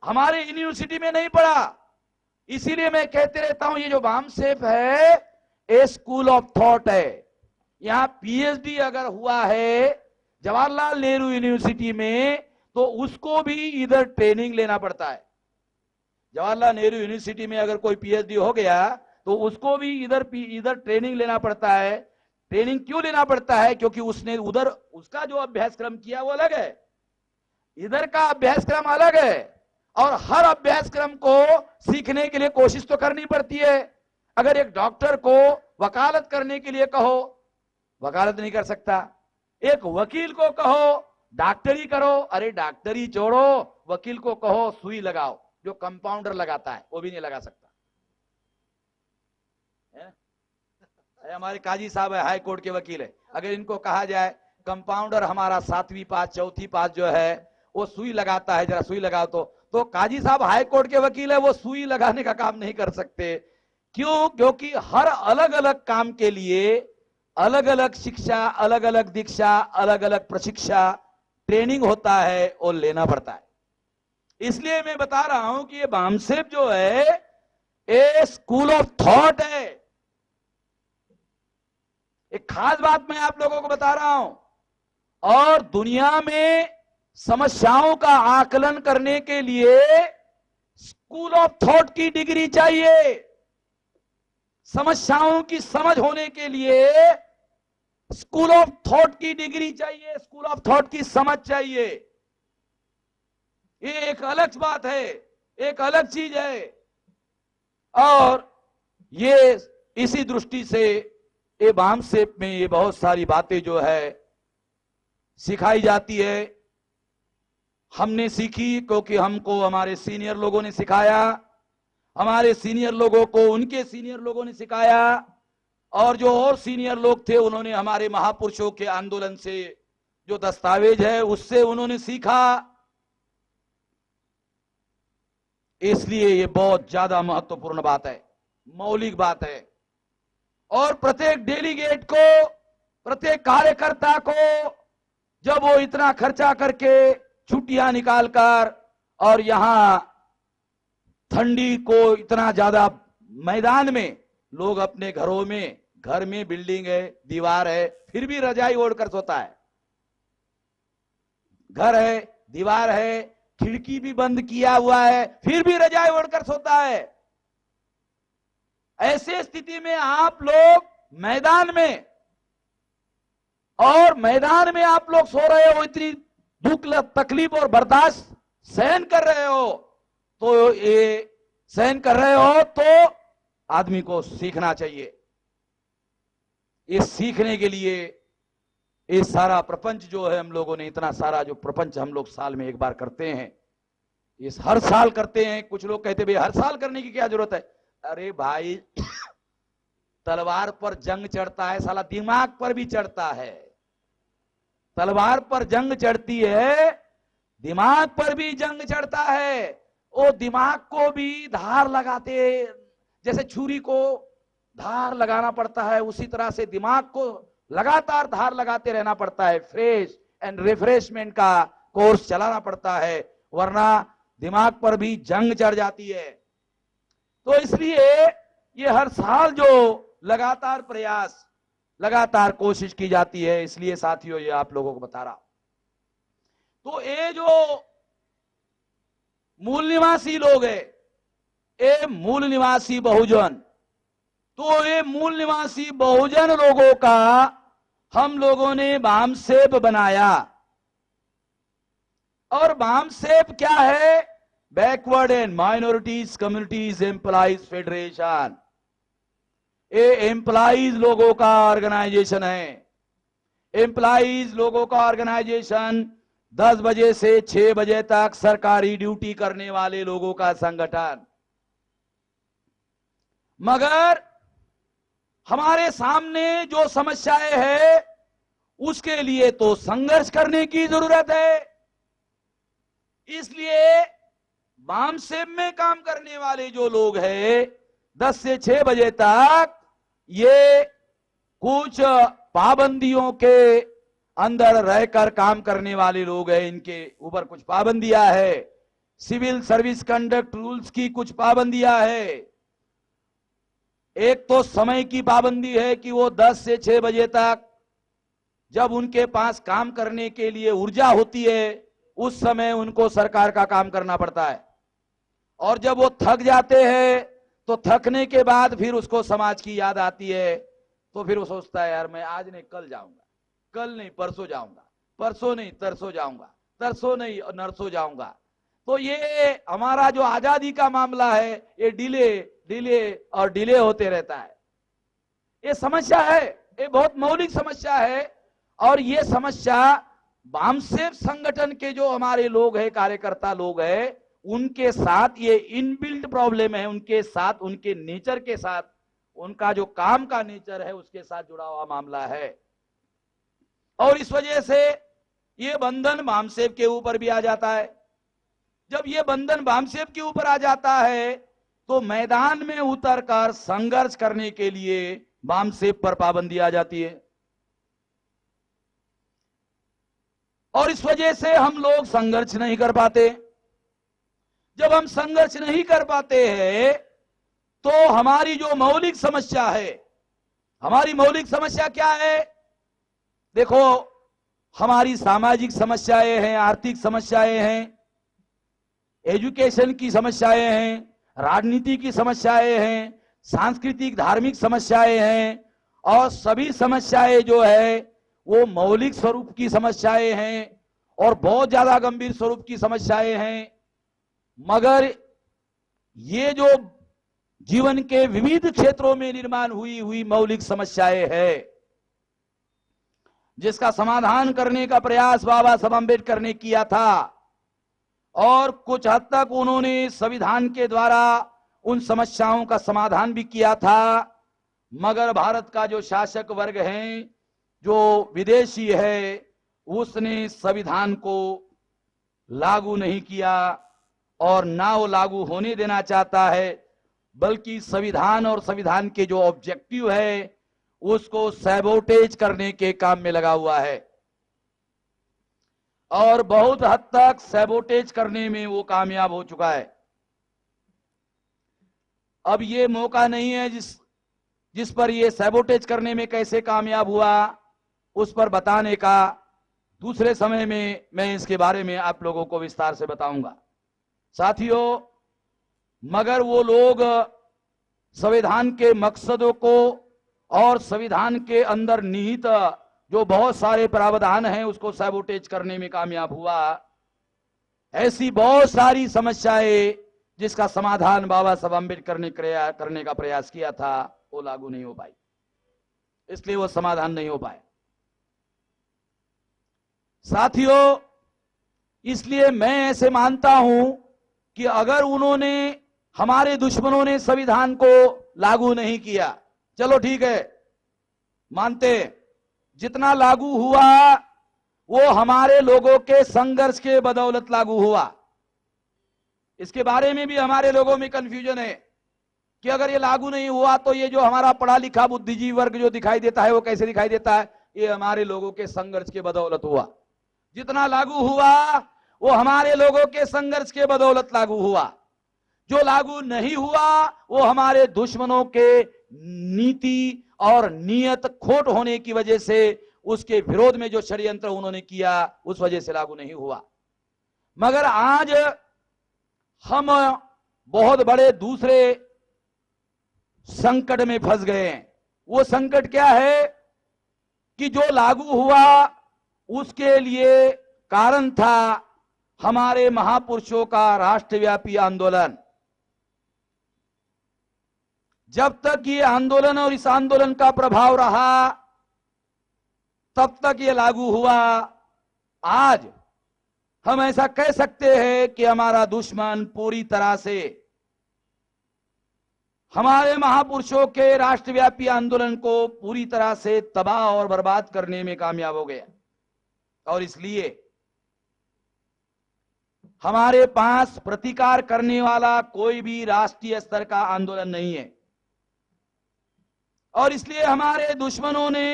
हमारे यूनिवर्सिटी में नहीं पढ़ा। इसीलिए मैं कहते रहता हूं ये जो बामसेफ है ये स्कूल ऑफ थॉट है। यहां पीएचडी अगर हुआ है जवाहरलाल नेहरू यूनिवर्सिटी में तो उसको भी इधर ट्रेनिंग लेना पड़ता है। जवाहरलाल नेहरू यूनिवर्सिटी में अगर कोई पीएचडी हो गया तो उसको भी इधर ट्रेनिंग लेना पड़ता है। ट्रेनिंग क्यों लेना पड़ता है, क्योंकि उसने उधर उसका जो अभ्यासक्रम किया वो अलग है, इधर का अभ्यासक्रम अलग है, और हर अभ्यासक्रम को सीखने के लिए कोशिश तो करनी पड़ती है। अगर एक डॉक्टर को वकालत करने के लिए कहो, वकालत नहीं कर सकता। एक वकील को कहो डॉक्टरी करो, अरे डॉक्टरी छोड़ो, वकील को कहो सुई लगाओ, जो कंपाउंडर लगाता है वो भी नहीं लगा सकता है? हमारे काजी साहब है, हाई कोर्ट के वकील है, अगर इनको कहा जाए कंपाउंडर हमारा 7वीं पास 4थी पास जो है वो सुई लगाता है, जरा सुई लगाओ, तो काजी साहब हाई कोर्ट के वकील है, वो सुई लगाने का काम नहीं कर सकते। क्यों? क्योंकि हर अलग अलग काम के लिए अलग अलग शिक्षा, अलग अलग दीक्षा, अलग अलग प्रशिक्षा, ट्रेनिंग होता है और लेना पड़ता है। इसलिए मैं बता रहा हूं कि ये बामसेफ जो है ये स्कूल ऑफ थॉट है। एक खास बात मैं आप लोगों को बता रहा हूं, और दुनिया में समस्याओं का आकलन करने के लिए स्कूल ऑफ थॉट की डिग्री चाहिए। समस्याओं की समझ होने के लिए स्कूल ऑफ थॉट की डिग्री चाहिए, स्कूल ऑफ थॉट की समझ चाहिए। ये एक अलग बात है, एक अलग चीज है। और ये इसी दृष्टि से ये बामसेप में ये बहुत सारी बातें जो है सिखाई जाती है। हमने सीखी क्योंकि हमको हमारे सीनियर लोगों ने सिखाया, हमारे सीनियर लोगों को उनके सीनियर लोगों ने सिखाया, और जो और सीनियर लोग थे उन्होंने हमारे महापुरुषों के आंदोलन से जो दस्तावेज है उससे उन्होंने सीखा। इसलिए ये बहुत ज्यादा महत्वपूर्ण बात है, मौलिक बात है। और प्रत्येक डेलीगेट को, प्रत्येक कार्यकर्ता को जब वो इतना खर्चा करके छुट्टियां निकालकर और यहां ठंडी को इतना ज्यादा मैदान में, लोग अपने घरों में, घर में बिल्डिंग है, दीवार है, फिर भी रजाई ओढ़कर सोता है। घर है, दीवार है, खिड़की भी बंद किया हुआ है, फिर भी रजाई ओढ़कर सोता है। ऐसे स्थिति में आप लोग मैदान में, और मैदान में आप लोग सो रहे हो, इतनी दुख तकलीफ और बर्दाश्त सहन कर रहे हो, तो ये सहन कर रहे हो तो आदमी को सीखना चाहिए। इस सीखने के लिए ये सारा प्रपंच जो है, हम लोगों ने इतना सारा जो प्रपंच हम लोग साल में एक बार करते हैं, इस हर साल करते हैं। कुछ लोग कहते भाई हर साल करने की क्या जरूरत है? अरे भाई तलवार पर जंग चढ़ता है, साला दिमाग पर भी चढ़ता है। तलवार पर जंग चढ़ती है, दिमाग पर भी जंग चढ़ता है। वो दिमाग को भी धार लगाते, जैसे छुरी को धार लगाना पड़ता है, उसी तरह से दिमाग को लगातार धार लगाते रहना पड़ता है। फ्रेश एंड रिफ्रेशमेंट का कोर्स चलाना पड़ता है, वरना दिमाग पर भी जंग चढ़ जाती है। तो इसलिए ये हर साल जो लगातार प्रयास, लगातार कोशिश की जाती है। इसलिए साथियों ये आप लोगों को बता रहा। तो ये जो मूल निवासी लोग है, ये मूल निवासी बहुजन, तो ये मूल निवासी बहुजन लोगों का हम लोगों ने बामसेप बनाया। और बामसेप क्या है? Backward and minorities communities employees federation. ये एम्प्लॉइज लोगों का ऑर्गेनाइजेशन है। एम्प्लॉइज लोगों का ऑर्गेनाइजेशन, 10 बजे से 6 बजे तक सरकारी ड्यूटी करने वाले लोगों का संगठन। मगर हमारे सामने जो समस्याएं हैं उसके लिए तो संघर्ष करने की जरूरत है। इसलिए बामसेप में काम करने वाले जो लोग हैं, 10 से 6 बजे तक ये कुछ पाबंदियों के अंदर रहकर काम करने वाले लोग हैं। इनके ऊपर कुछ पाबंदियां है, सिविल सर्विस कंडक्ट रूल्स की कुछ पाबंदियां है। एक तो समय की पाबंदी है कि वो 10 से 6 बजे तक जब उनके पास काम करने के लिए ऊर्जा होती है, उस समय उनको सरकार का काम करना पड़ता है। और जब वो थक जाते हैं तो थकने के बाद फिर उसको समाज की याद आती है, तो फिर वो सोचता है यार मैं आज नहीं कल जाऊंगा, कल नहीं परसों जाऊंगा, परसों नहीं तरसों जाऊंगा, तरसों नहीं नरसों जाऊंगा। तो ये हमारा जो आजादी का मामला है, ये डिले डिले और डिले होते रहता है। ये समस्या है, ये बहुत मौलिक समस्या है। और ये समस्या बामसेप संगठन के जो हमारे लोग हैं, कार्यकर्ता लोग हैं, उनके साथ ये इनबिल्ट प्रॉब्लम है। उनके साथ, उनके नेचर के साथ, उनका जो काम का नेचर है उसके साथ जुड़ा हुआ मामला है। और इस वजह से ये बंधन बामसेप के ऊपर भी आ जाता है। जब ये बंधन बामसेप के ऊपर आ जाता है तो मैदान में उतरकर संघर्ष करने के लिए बामसेप पर पाबंदी आ जाती है। और इस वजह से हम लोग संघर्ष नहीं कर पाते। जब हम संघर्ष नहीं कर पाते हैं तो हमारी जो मौलिक समस्या है, हमारी मौलिक समस्या क्या है? देखो, हमारी सामाजिक समस्याएं हैं, आर्थिक समस्याएं हैं, एजुकेशन की समस्याएं हैं, राजनीति की समस्याएं हैं, सांस्कृतिक धार्मिक समस्याएं हैं, और सभी समस्याएं जो है वो मौलिक स्वरूप की समस्याएं हैं और बहुत ज्यादा गंभीर स्वरूप की समस्याएं हैं। मगर ये जो जीवन के विविध क्षेत्रों में निर्माण हुई मौलिक समस्याएं है, जिसका समाधान करने का प्रयास बाबा साहब अम्बेडकर ने किया था और कुछ हद तक उन्होंने संविधान के द्वारा उन समस्याओं का समाधान भी किया था। मगर भारत का जो शासक वर्ग है, जो विदेशी है, उसने संविधान को लागू नहीं किया और ना वो लागू होने देना चाहता है, बल्कि संविधान और संविधान के जो ऑब्जेक्टिव है उसको सैबोटेज करने के काम में लगा हुआ है और बहुत हद तक सैबोटेज करने में वो कामयाब हो चुका है। अब ये मौका नहीं है जिस पर ये सैबोटेज करने में कैसे कामयाब हुआ उस पर बताने का। दूसरे समय में मैं इसके बारे में आप लोगों को विस्तार से बताऊंगा। साथियों, मगर वो लोग संविधान के मकसदों को और संविधान के अंदर निहित जो बहुत सारे प्रावधान हैं उसको सैबोटेज करने में कामयाब हुआ। ऐसी बहुत सारी समस्याएं जिसका समाधान बाबा साहब अम्बेडकर ने करने का प्रयास किया था वो लागू नहीं हो पाई, इसलिए वो समाधान नहीं हो पाए। साथियों, इसलिए मैं ऐसे मानता हूं कि अगर उन्होंने, हमारे दुश्मनों ने संविधान को लागू नहीं किया, चलो ठीक है, मानते, जितना लागू हुआ वो हमारे लोगों के संघर्ष के बदौलत लागू हुआ। इसके बारे में भी हमारे लोगों में कंफ्यूजन है कि अगर ये लागू नहीं हुआ तो ये जो हमारा पढ़ा लिखा बुद्धिजीवी वर्ग जो दिखाई देता है वो कैसे दिखाई देता है, ये हमारे लोगों के संघर्ष के बदौलत हुआ। जितना लागू हुआ वो हमारे लोगों के संघर्ष के बदौलत लागू हुआ। जो लागू नहीं हुआ वो हमारे दुश्मनों के नीति और नियत खोट होने की वजह से, उसके विरोध में जो षड्यंत्र उन्होंने किया उस वजह से लागू नहीं हुआ। मगर आज हम बहुत बड़े दूसरे संकट में फंस गए हैं। वो संकट क्या है कि जो लागू हुआ उसके लिए कारण था हमारे महापुरुषों का राष्ट्रव्यापी आंदोलन। जब तक ये आंदोलन और इस आंदोलन का प्रभाव रहा तब तक ये लागू हुआ। आज हम ऐसा कह सकते हैं कि हमारा दुश्मन पूरी तरह से हमारे महापुरुषों के राष्ट्रव्यापी आंदोलन को पूरी तरह से तबाह और बर्बाद करने में कामयाब हो गया और इसलिए हमारे पास प्रतिकार करने वाला कोई भी राष्ट्रीय स्तर का आंदोलन नहीं है और इसलिए हमारे दुश्मनों ने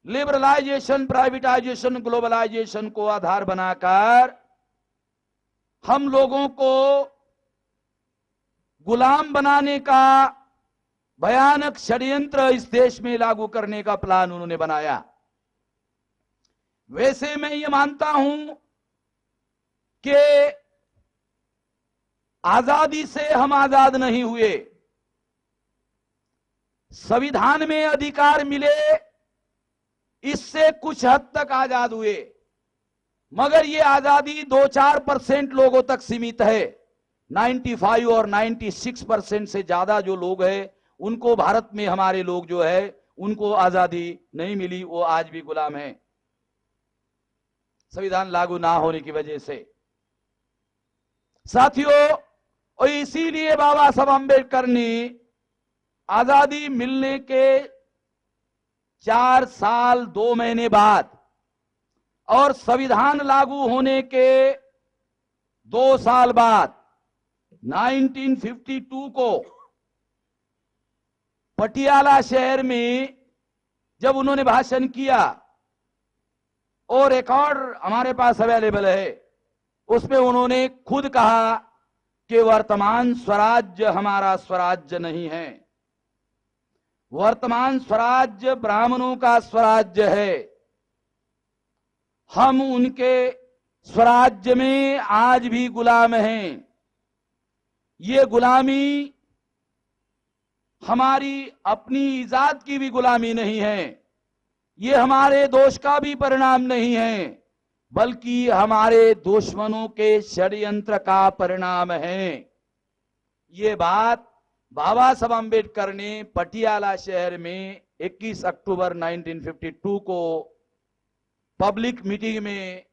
लिबरलाइजेशन, प्राइवेटाइजेशन, ग्लोबलाइजेशन को आधार बनाकर हम लोगों को गुलाम बनाने का भयानक षड्यंत्र इस देश में लागू करने का प्लान उन्होंने बनाया। वैसे मैं ये मानता हूं कि आजादी से हम आजाद नहीं हुए, संविधान में अधिकार मिले इससे कुछ हद तक आजाद हुए, मगर ये आजादी 2-4% लोगों तक सीमित है। 95 और 96% से ज्यादा जो लोग हैं उनको, भारत में हमारे लोग जो है उनको आजादी नहीं मिली, वो आज भी गुलाम हैं संविधान लागू ना होने की वजह से। साथियों, और इसीलिए बाबा साहब अम्बेडकर ने आजादी मिलने के 4 साल 2 महीने बाद और संविधान लागू होने के 2 साल बाद 1952 को पटियाला शहर में जब उन्होंने भाषण किया, और रिकॉर्ड हमारे पास अवेलेबल है, उसमें उन्होंने खुद कहा कि वर्तमान स्वराज्य हमारा स्वराज्य नहीं है, वर्तमान स्वराज्य ब्राह्मणों का स्वराज्य है, हम उनके स्वराज्य में आज भी गुलाम हैं। ये गुलामी हमारी अपनी इजाद की भी गुलामी नहीं है, ये हमारे दोष का भी परिणाम नहीं है, बल्कि हमारे दुश्मनों के षड्यंत्र का परिणाम है। ये बात बाबा साहब अम्बेडकर ने पटियाला शहर में 21 अक्टूबर 1952 को पब्लिक मीटिंग में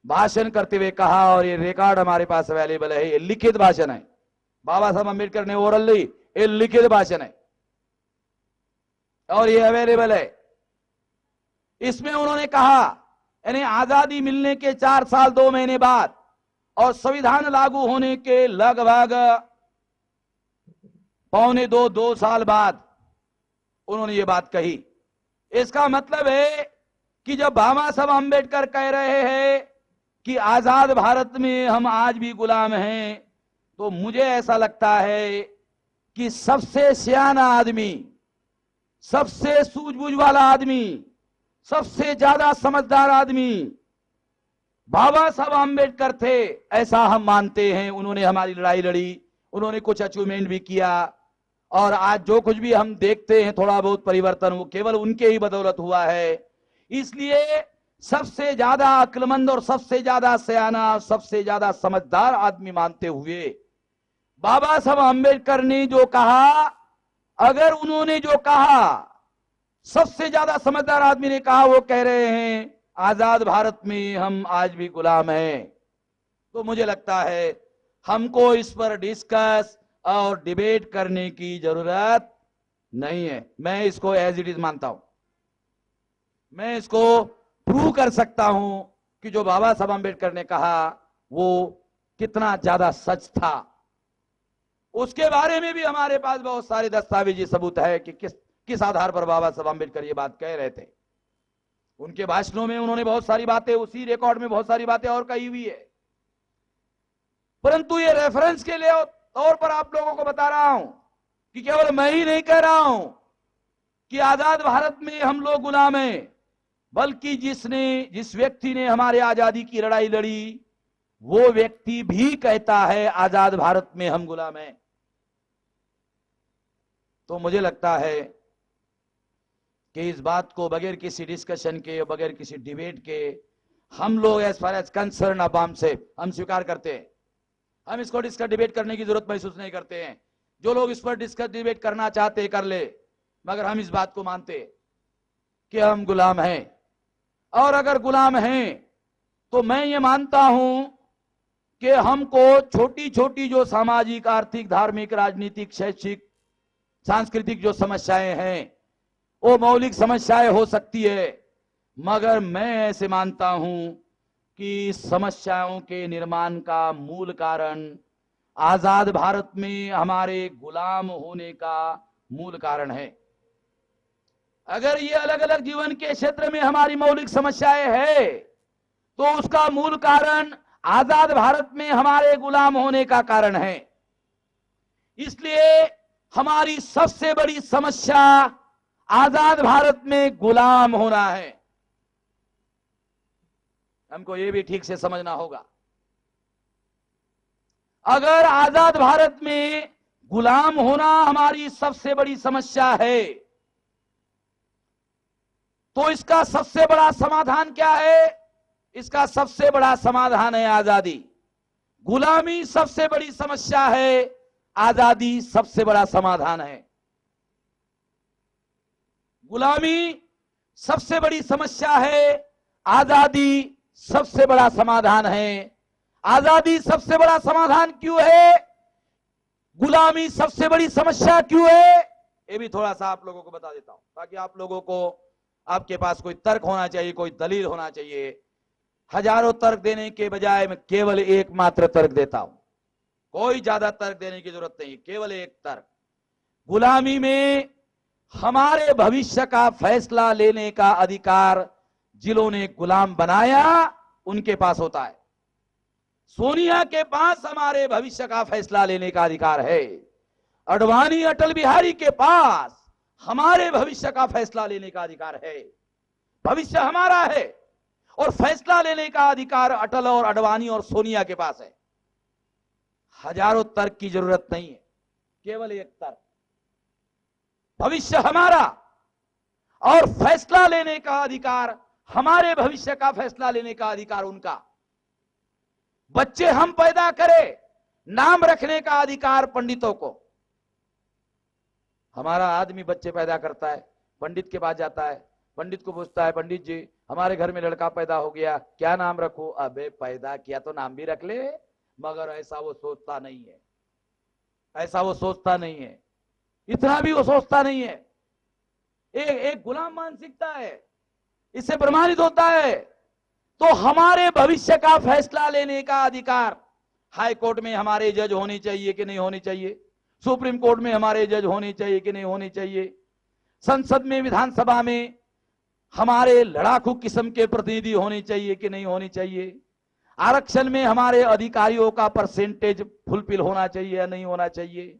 भाषण करते हुए कहा, और ये रिकॉर्ड हमारे पास अवेलेबल है, ये लिखित भाषण है। बाबा साहब अम्बेडकर ने ओरल नहीं, ये लिखित भाषण है और ये अवेलेबल है। इसमें उन्होंने कहा, यानी आजादी मिलने के 4 साल 2 महीने बाद और संविधान लागू होने के लगभग 2 साल बाद उन्होंने ये बात कही। इसका मतलब है कि जब बाबा साहब अम्बेडकर कह रहे हैं कि आजाद भारत में हम आज भी गुलाम हैं, तो मुझे ऐसा लगता है कि सबसे सियाना आदमी, सबसे सूझबूझ वाला आदमी, सबसे ज्यादा समझदार आदमी बाबा साहब अम्बेडकर थे, ऐसा हम मानते हैं। उन्होंने हमारी लड़ाई लड़ी, उन्होंने कुछ अचीवमेंट भी किया, और आज जो कुछ भी हम देखते हैं थोड़ा बहुत परिवर्तन, वो केवल उनके ही बदौलत हुआ है। इसलिए सबसे ज्यादा अक्लमंद और सबसे ज्यादा सयाना, सबसे ज्यादा समझदार आदमी मानते हुए बाबा साहब अम्बेडकर ने जो कहा, अगर उन्होंने जो कहा, सबसे ज्यादा समझदार आदमी ने कहा, वो कह रहे हैं आजाद भारत में हम आज भी गुलाम हैं, तो मुझे लगता है हमको इस पर डिस्कस और डिबेट करने की जरूरत नहीं है। मैं इसको एज इट इज मानता हूं। मैं इसको प्रूव कर सकता हूं कि जो बाबा साहब अम्बेडकर ने कहा वो कितना ज्यादा सच था। उसके बारे में भी हमारे पास बहुत सारे दस्तावेजी सबूत है कि किस आधार पर बाबा साहब अम्बेडकर ये बात कह रहे थे। उनके भाषणों में उन्होंने बहुत सारी बातें, उसी रिकॉर्ड में बहुत सारी बातें और कही हुई है, परंतु ये रेफरेंस के लिए तौर पर आप लोगों को बता रहा हूं कि केवल मैं ही नहीं कह रहा हूं कि आजाद भारत में हम लोग गुलाम हैं, बल्कि जिस व्यक्ति ने हमारे आजादी की लड़ाई लड़ी, वो व्यक्ति भी कहता है आजाद भारत में हम गुलाम हैं। तो मुझे लगता है कि इस बात को बगैर किसी डिस्कशन के, बगैर किसी डिबेट के, हम लोग एज फार एज कंसर्न अवाम से हम स्वीकार करते हैं। हम इसको डिस्कस डिबेट करने की जरूरत महसूस नहीं करते हैं। जो लोग इस पर डिस्कस डिबेट करना चाहते कर ले, मगर हम इस बात को मानते कि हम गुलाम हैं। और अगर गुलाम हैं तो मैं ये मानता हूं कि हमको छोटी छोटी जो सामाजिक, आर्थिक, धार्मिक, राजनीतिक, शैक्षिक, सांस्कृतिक जो समस्याएं हैं वो मौलिक समस्याएं हो सकती है, मगर मैं ऐसे मानता हूं कि समस्याओं के निर्माण का मूल कारण आजाद भारत में हमारे गुलाम होने का मूल कारण है। अगर ये अलग अलग जीवन के क्षेत्र में हमारी मौलिक समस्याएं है, तो उसका मूल कारण आजाद भारत में हमारे गुलाम होने का कारण है। इसलिए हमारी सबसे बड़ी समस्या आजाद भारत में गुलाम होना है। हमको यह भी ठीक से समझना होगा। अगर आजाद भारत में गुलाम होना हमारी सबसे बड़ी समस्या है, तो इसका सबसे बड़ा समाधान क्या है? इसका सबसे बड़ा समाधान है आजादी। गुलामी सबसे बड़ी समस्या है, आजादी सबसे बड़ा समाधान है। गुलामी सबसे बड़ी समस्या है, आजादी सबसे बड़ा समाधान है। आजादी सबसे बड़ा समाधान क्यों है? गुलामी सबसे बड़ी समस्या क्यों है? ये भी थोड़ा सा आप लोगों को बता देता हूं, ताकि आप लोगों को, आपके पास कोई तर्क होना चाहिए, कोई दलील होना चाहिए। हजारों तर्क देने के बजाय मैं केवल एकमात्र तर्क देता हूं। कोई ज्यादा तर्क देने की जरूरत नहीं, केवल एक तर्क। गुलामी में हमारे भविष्य का फैसला लेने का अधिकार जिन्होंने गुलाम बनाया उनके पास होता है। सोनिया के पास हमारे भविष्य का फैसला लेने का अधिकार है। अडवाणी, अटल बिहारी के पास हमारे भविष्य का फैसला लेने का अधिकार है। भविष्य हमारा है और फैसला लेने का अधिकार अटल और अडवाणी और सोनिया के पास है। हजारों तर्क की जरूरत नहीं है, केवल एक तर्क। भविष्य हमारा और फैसला लेने का अधिकार, हमारे भविष्य का फैसला लेने का अधिकार उनका। बच्चे हम पैदा करें, नाम रखने का अधिकार पंडितों को। हमारा आदमी बच्चे पैदा करता है, पंडित के पास जाता है, पंडित को पूछता है, पंडित जी हमारे घर में लड़का पैदा हो गया, क्या नाम रखूं? अबे पैदा किया तो नाम भी रख ले। मगर ऐसा वो सोचता नहीं है, ऐसा वो सोचता नहीं है, इतना भी वो सोचता नहीं है। एक गुलाम मानसिकता है, इससे प्रमाणित होता है। तो हमारे भविष्य का फैसला लेने का अधिकार, हाई कोर्ट में हमारे जज होने चाहिए कि नहीं होने चाहिए, सुप्रीम कोर्ट में हमारे जज होने चाहिए कि नहीं होने चाहिए, संसद में, विधानसभा में हमारे लड़ाकू किस्म के प्रतिनिधि होने चाहिए कि नहीं होने चाहिए, आरक्षण में हमारे अधिकारियों का परसेंटेज फुलफिल होना चाहिए या नहीं होना चाहिए,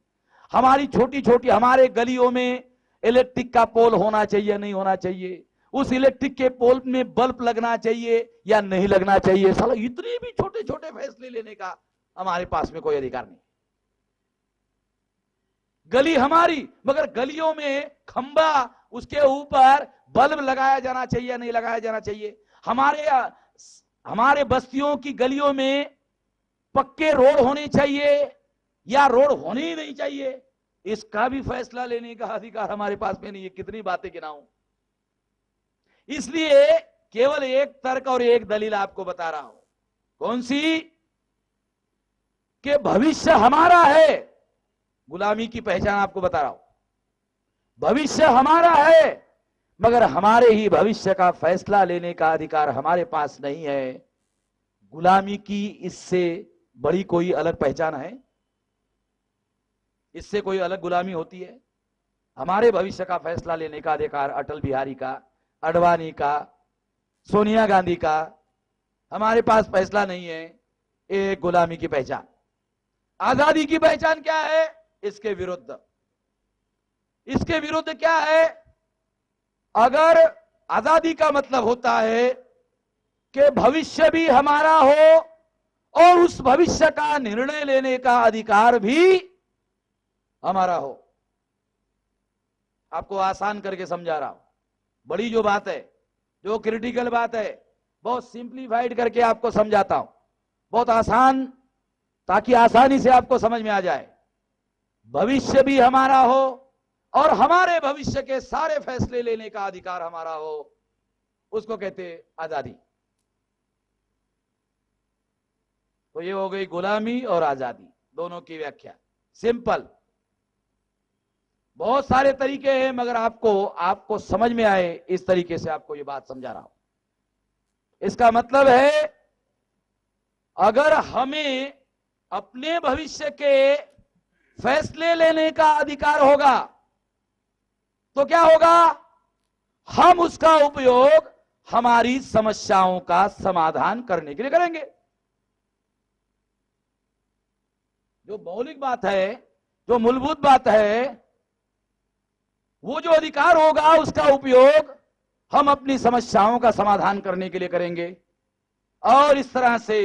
हमारी छोटी छोटी हमारे गलियों में इलेक्ट्रिक का पोल होना चाहिए या नहीं होना चाहिए, उस इलेक्ट्रिक के पोल में बल्ब लगना चाहिए या नहीं लगना चाहिए। साला इतने भी छोटे छोटे फैसले लेने का हमारे पास में कोई अधिकार नहीं। गली हमारी, मगर गलियों में खंबा, उसके ऊपर बल्ब लगाया जाना चाहिए या नहीं लगाया जाना चाहिए, हमारे बस्तियों की गलियों में पक्के रोड होने चाहिए या रोड होने ही नहीं चाहिए, इसका भी फैसला लेने का अधिकार हमारे पास में नहीं है। कितनी बातें गिनाऊं। इसलिए केवल एक तर्क और एक दलील आपको बता रहा हूं। कौन सी? कि भविष्य हमारा है। गुलामी की पहचान आपको बता रहा हूं। भविष्य हमारा है, मगर हमारे ही भविष्य का फैसला लेने का अधिकार हमारे पास नहीं है। गुलामी की इससे बड़ी कोई अलग पहचान है? इससे कोई अलग गुलामी होती है? हमारे भविष्य का फैसला लेने का अधिकार अटल बिहारी का, अडवाणी का, सोनिया गांधी का हमारे पास फैसला नहीं है। एक गुलामी की पहचान। आजादी की पहचान क्या है? इसके विरुद्ध। इसके विरुद्ध क्या है? अगर आजादी का मतलब होता है कि भविष्य भी हमारा हो और उस भविष्य का निर्णय लेने का अधिकार भी हमारा हो। आपको आसान करके समझा रहा हूं। बड़ी जो बात है, जो क्रिटिकल बात है, बहुत सिंप्लीफाइड करके आपको समझाता हूं, बहुत आसान, ताकि आसानी से आपको समझ में आ जाए। भविष्य भी हमारा हो और हमारे भविष्य के सारे फैसले लेने का अधिकार हमारा हो, उसको कहते आजादी। तो ये हो गई गुलामी और आजादी, दोनों की व्याख्या। सिंपल। बहुत सारे तरीके हैं, मगर आपको समझ में आए इस तरीके से आपको ये बात समझा रहा हूं। इसका मतलब है, अगर हमें अपने भविष्य के फैसले लेने का अधिकार होगा तो क्या होगा? हम उसका उपयोग हमारी समस्याओं का समाधान करने के लिए करेंगे। जो मौलिक बात है, जो मूलभूत बात है, वो जो अधिकार होगा उसका उपयोग हम अपनी समस्याओं का समाधान करने के लिए करेंगे और इस तरह से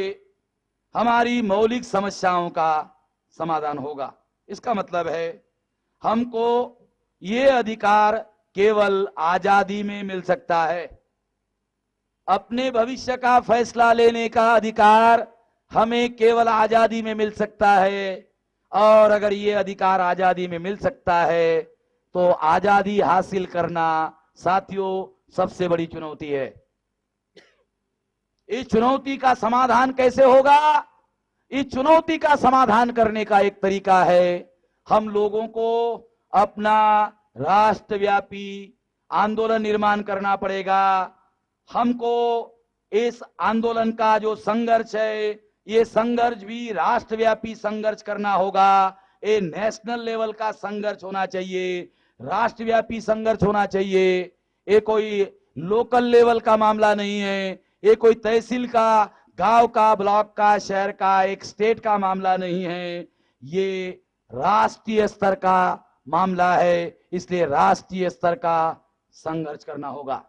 हमारी मौलिक समस्याओं का समाधान होगा। इसका मतलब है, हमको ये अधिकार केवल आजादी में मिल सकता है। अपने भविष्य का फैसला लेने का अधिकार हमें केवल आजादी में मिल सकता है। और अगर ये अधिकार आजादी में मिल सकता है तो आजादी हासिल करना साथियों सबसे बड़ी चुनौती है। इस चुनौती का समाधान कैसे होगा? इस चुनौती का समाधान करने का एक तरीका है, हम लोगों को अपना राष्ट्रव्यापी आंदोलन निर्माण करना पड़ेगा। हमको इस आंदोलन का जो संघर्ष है, ये संघर्ष भी राष्ट्रव्यापी संघर्ष करना होगा। ये नेशनल लेवल का संघर्ष होना चाहिए, राष्ट्रव्यापी संघर्ष होना चाहिए। ये कोई लोकल लेवल का मामला नहीं है, ये कोई तहसील का, गांव का, ब्लॉक का, शहर का, एक स्टेट का मामला नहीं है, ये राष्ट्रीय स्तर का मामला है। इसलिए राष्ट्रीय स्तर का संघर्ष करना होगा।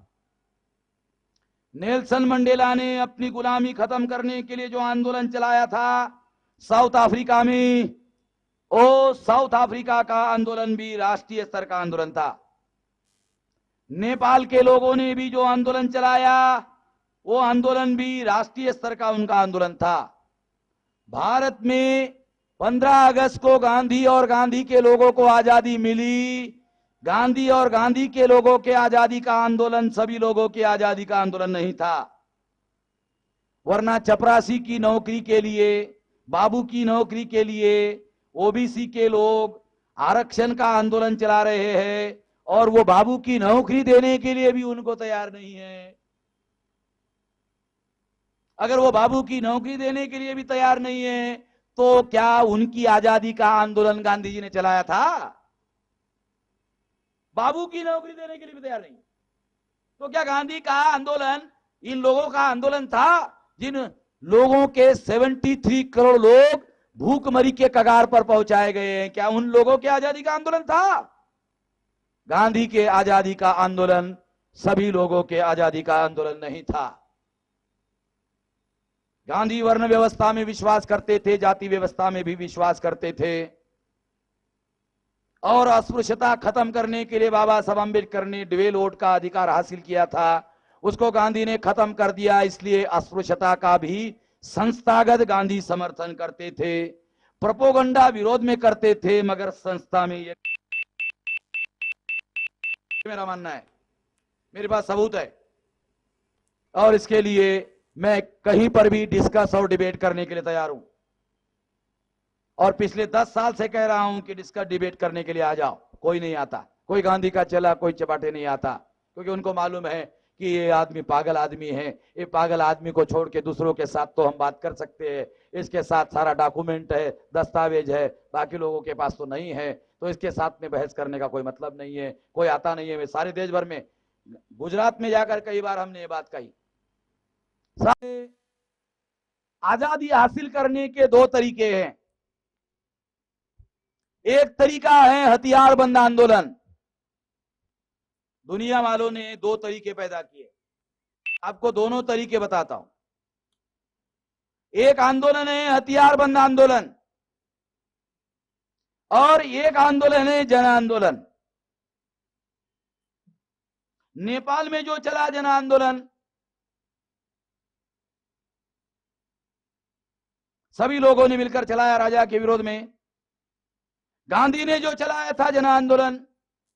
नेल्सन मंडेला ने अपनी गुलामी खत्म करने के लिए जो आंदोलन चलाया था साउथ अफ्रीका में, वो साउथ अफ्रीका का आंदोलन भी राष्ट्रीय स्तर का आंदोलन था। नेपाल के लोगों ने भी जो आंदोलन चलाया वो आंदोलन भी राष्ट्रीय स्तर का उनका आंदोलन था। भारत में 15 अगस्त को गांधी और गांधी के लोगों को आजादी मिली। गांधी और गांधी के लोगों के आजादी का आंदोलन सभी लोगों की आजादी का आंदोलन नहीं था। वरना चपरासी की नौकरी के लिए, बाबू की नौकरी के लिए ओबीसी के लोग आरक्षण का आंदोलन चला रहे हैं और वो बाबू की नौकरी देने के लिए भी उनको तैयार नहीं है। अगर वो बाबू की नौकरी देने के लिए भी तैयार नहीं है तो क्या उनकी आजादी का आंदोलन गांधी जी ने चलाया था? बाबू की नौकरी देने के लिए भी तैयार नहीं। तो क्या गांधी का आंदोलन इन लोगों का आंदोलन था जिन लोगों के 73 करोड़ लोग भूखमरी के कगार पर पहुंचाए गए हैं? क्या उन लोगों के आजादी का आंदोलन था? गांधी के आजादी का आंदोलन सभी लोगों के आजादी का आंदोलन नहीं था। गांधी वर्ण व्यवस्था में विश्वास करते थे, जाति व्यवस्था में भी विश्वास करते थे और अस्पृश्यता खत्म करने के लिए बाबा साहब अम्बेडकर ने ड्वेल वोट का अधिकार हासिल किया था, उसको गांधी ने खत्म कर दिया। इसलिए अस्पृश्यता का भी संस्थागत गांधी समर्थन करते थे, प्रोपोगंडा विरोध में करते थे, मगर संस्था में ये मेरा मानना है, मेरे पास सबूत है और इसके लिए मैं कहीं पर भी डिस्कस और डिबेट करने के लिए तैयार हूं और पिछले 10 साल से कह रहा हूं कि डिस्कस डिबेट करने के लिए आ जाओ। कोई नहीं आता, कोई गांधी का चला, कोई चपाटे नहीं आता, क्योंकि उनको मालूम है कि ये आदमी पागल आदमी है। ये पागल आदमी को छोड़ के दूसरों के साथ तो हम बात कर सकते हैं, इसके साथ सारा डॉक्यूमेंट है, दस्तावेज है, बाकी लोगों के पास तो नहीं है, तो इसके साथ में बहस करने का कोई मतलब नहीं है। कोई आता नहीं है। मैं सारे देश भर में, गुजरात में जाकर कई बार हमने ये बात कही। आजादी हासिल करने के 2 तरीके हैं। एक तरीका है हथियारबंद आंदोलन। दुनिया वालों ने 2 तरीके पैदा किए, आपको दोनों तरीके बताता हूं। एक आंदोलन है हथियारबंद आंदोलन और एक आंदोलन है जन आंदोलन। नेपाल में जो चला जन आंदोलन, सभी लोगों ने मिलकर चलाया राजा के विरोध में। गांधी ने जो चलाया था जन आंदोलन,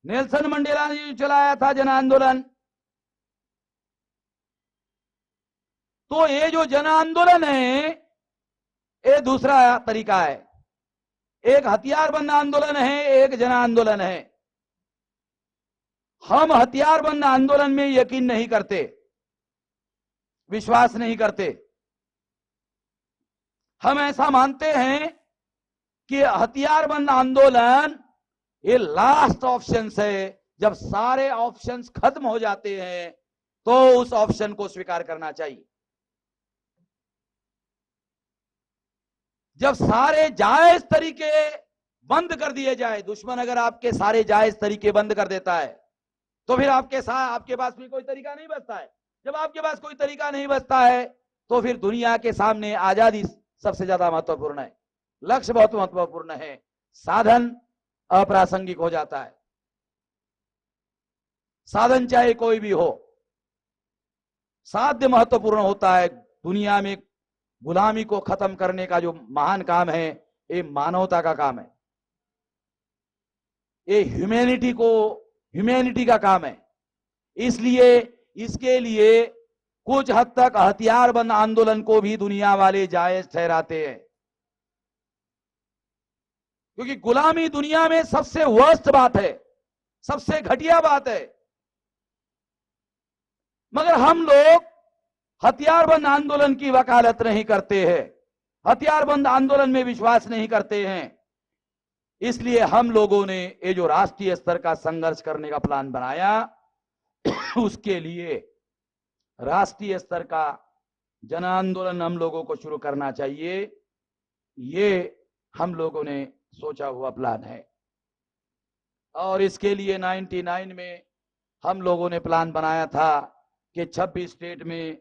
नेल्सन मंडेला ने जो चलाया था जन आंदोलन। तो ये जो जन आंदोलन है ये दूसरा तरीका है। एक हथियारबंद आंदोलन है, एक जन आंदोलन है। हम हथियारबंद आंदोलन में यकीन नहीं करते, विश्वास नहीं करते। हम ऐसा मानते हैं कि हथियारबंद आंदोलन ये लास्ट ऑप्शन है। जब सारे ऑप्शंस खत्म हो जाते हैं तो उस ऑप्शन को स्वीकार करना चाहिए। जब सारे जायज तरीके बंद कर दिए जाए, दुश्मन अगर आपके सारे जायज तरीके बंद कर देता है तो फिर आपके पास भी कोई तरीका नहीं बचता है। जब आपके पास कोई तरीका नहीं बचता है तो फिर दुनिया के सामने आजादी सबसे ज्यादा महत्वपूर्ण है, लक्ष्य बहुत महत्वपूर्ण है, साधन अप्रासंगिक हो जाता है। साधन चाहे कोई भी हो, साध्य महत्वपूर्ण होता है। दुनिया में गुलामी को खत्म करने का जो महान काम है ये मानवता का काम है, ये ह्यूमैनिटी का काम है। इसलिए इसके लिए कुछ हद तक हथियारबंद आंदोलन को भी दुनिया वाले जायज ठहराते हैं, क्योंकि गुलामी दुनिया में सबसे वर्स्ट बात है, सबसे घटिया बात है। मगर हम लोग हथियारबंद आंदोलन की वकालत नहीं करते हैं, हथियारबंद आंदोलन में विश्वास नहीं करते हैं। इसलिए हम लोगों ने ये जो राष्ट्रीय स्तर का संघर्ष करने का प्लान बनाया उसके लिए राष्ट्रीय स्तर का जन आंदोलन हम लोगों को शुरू करना चाहिए। ये हम लोगों ने सोचा हुआ प्लान है और इसके लिए 99 में हम लोगों ने प्लान बनाया था कि 26 स्टेट में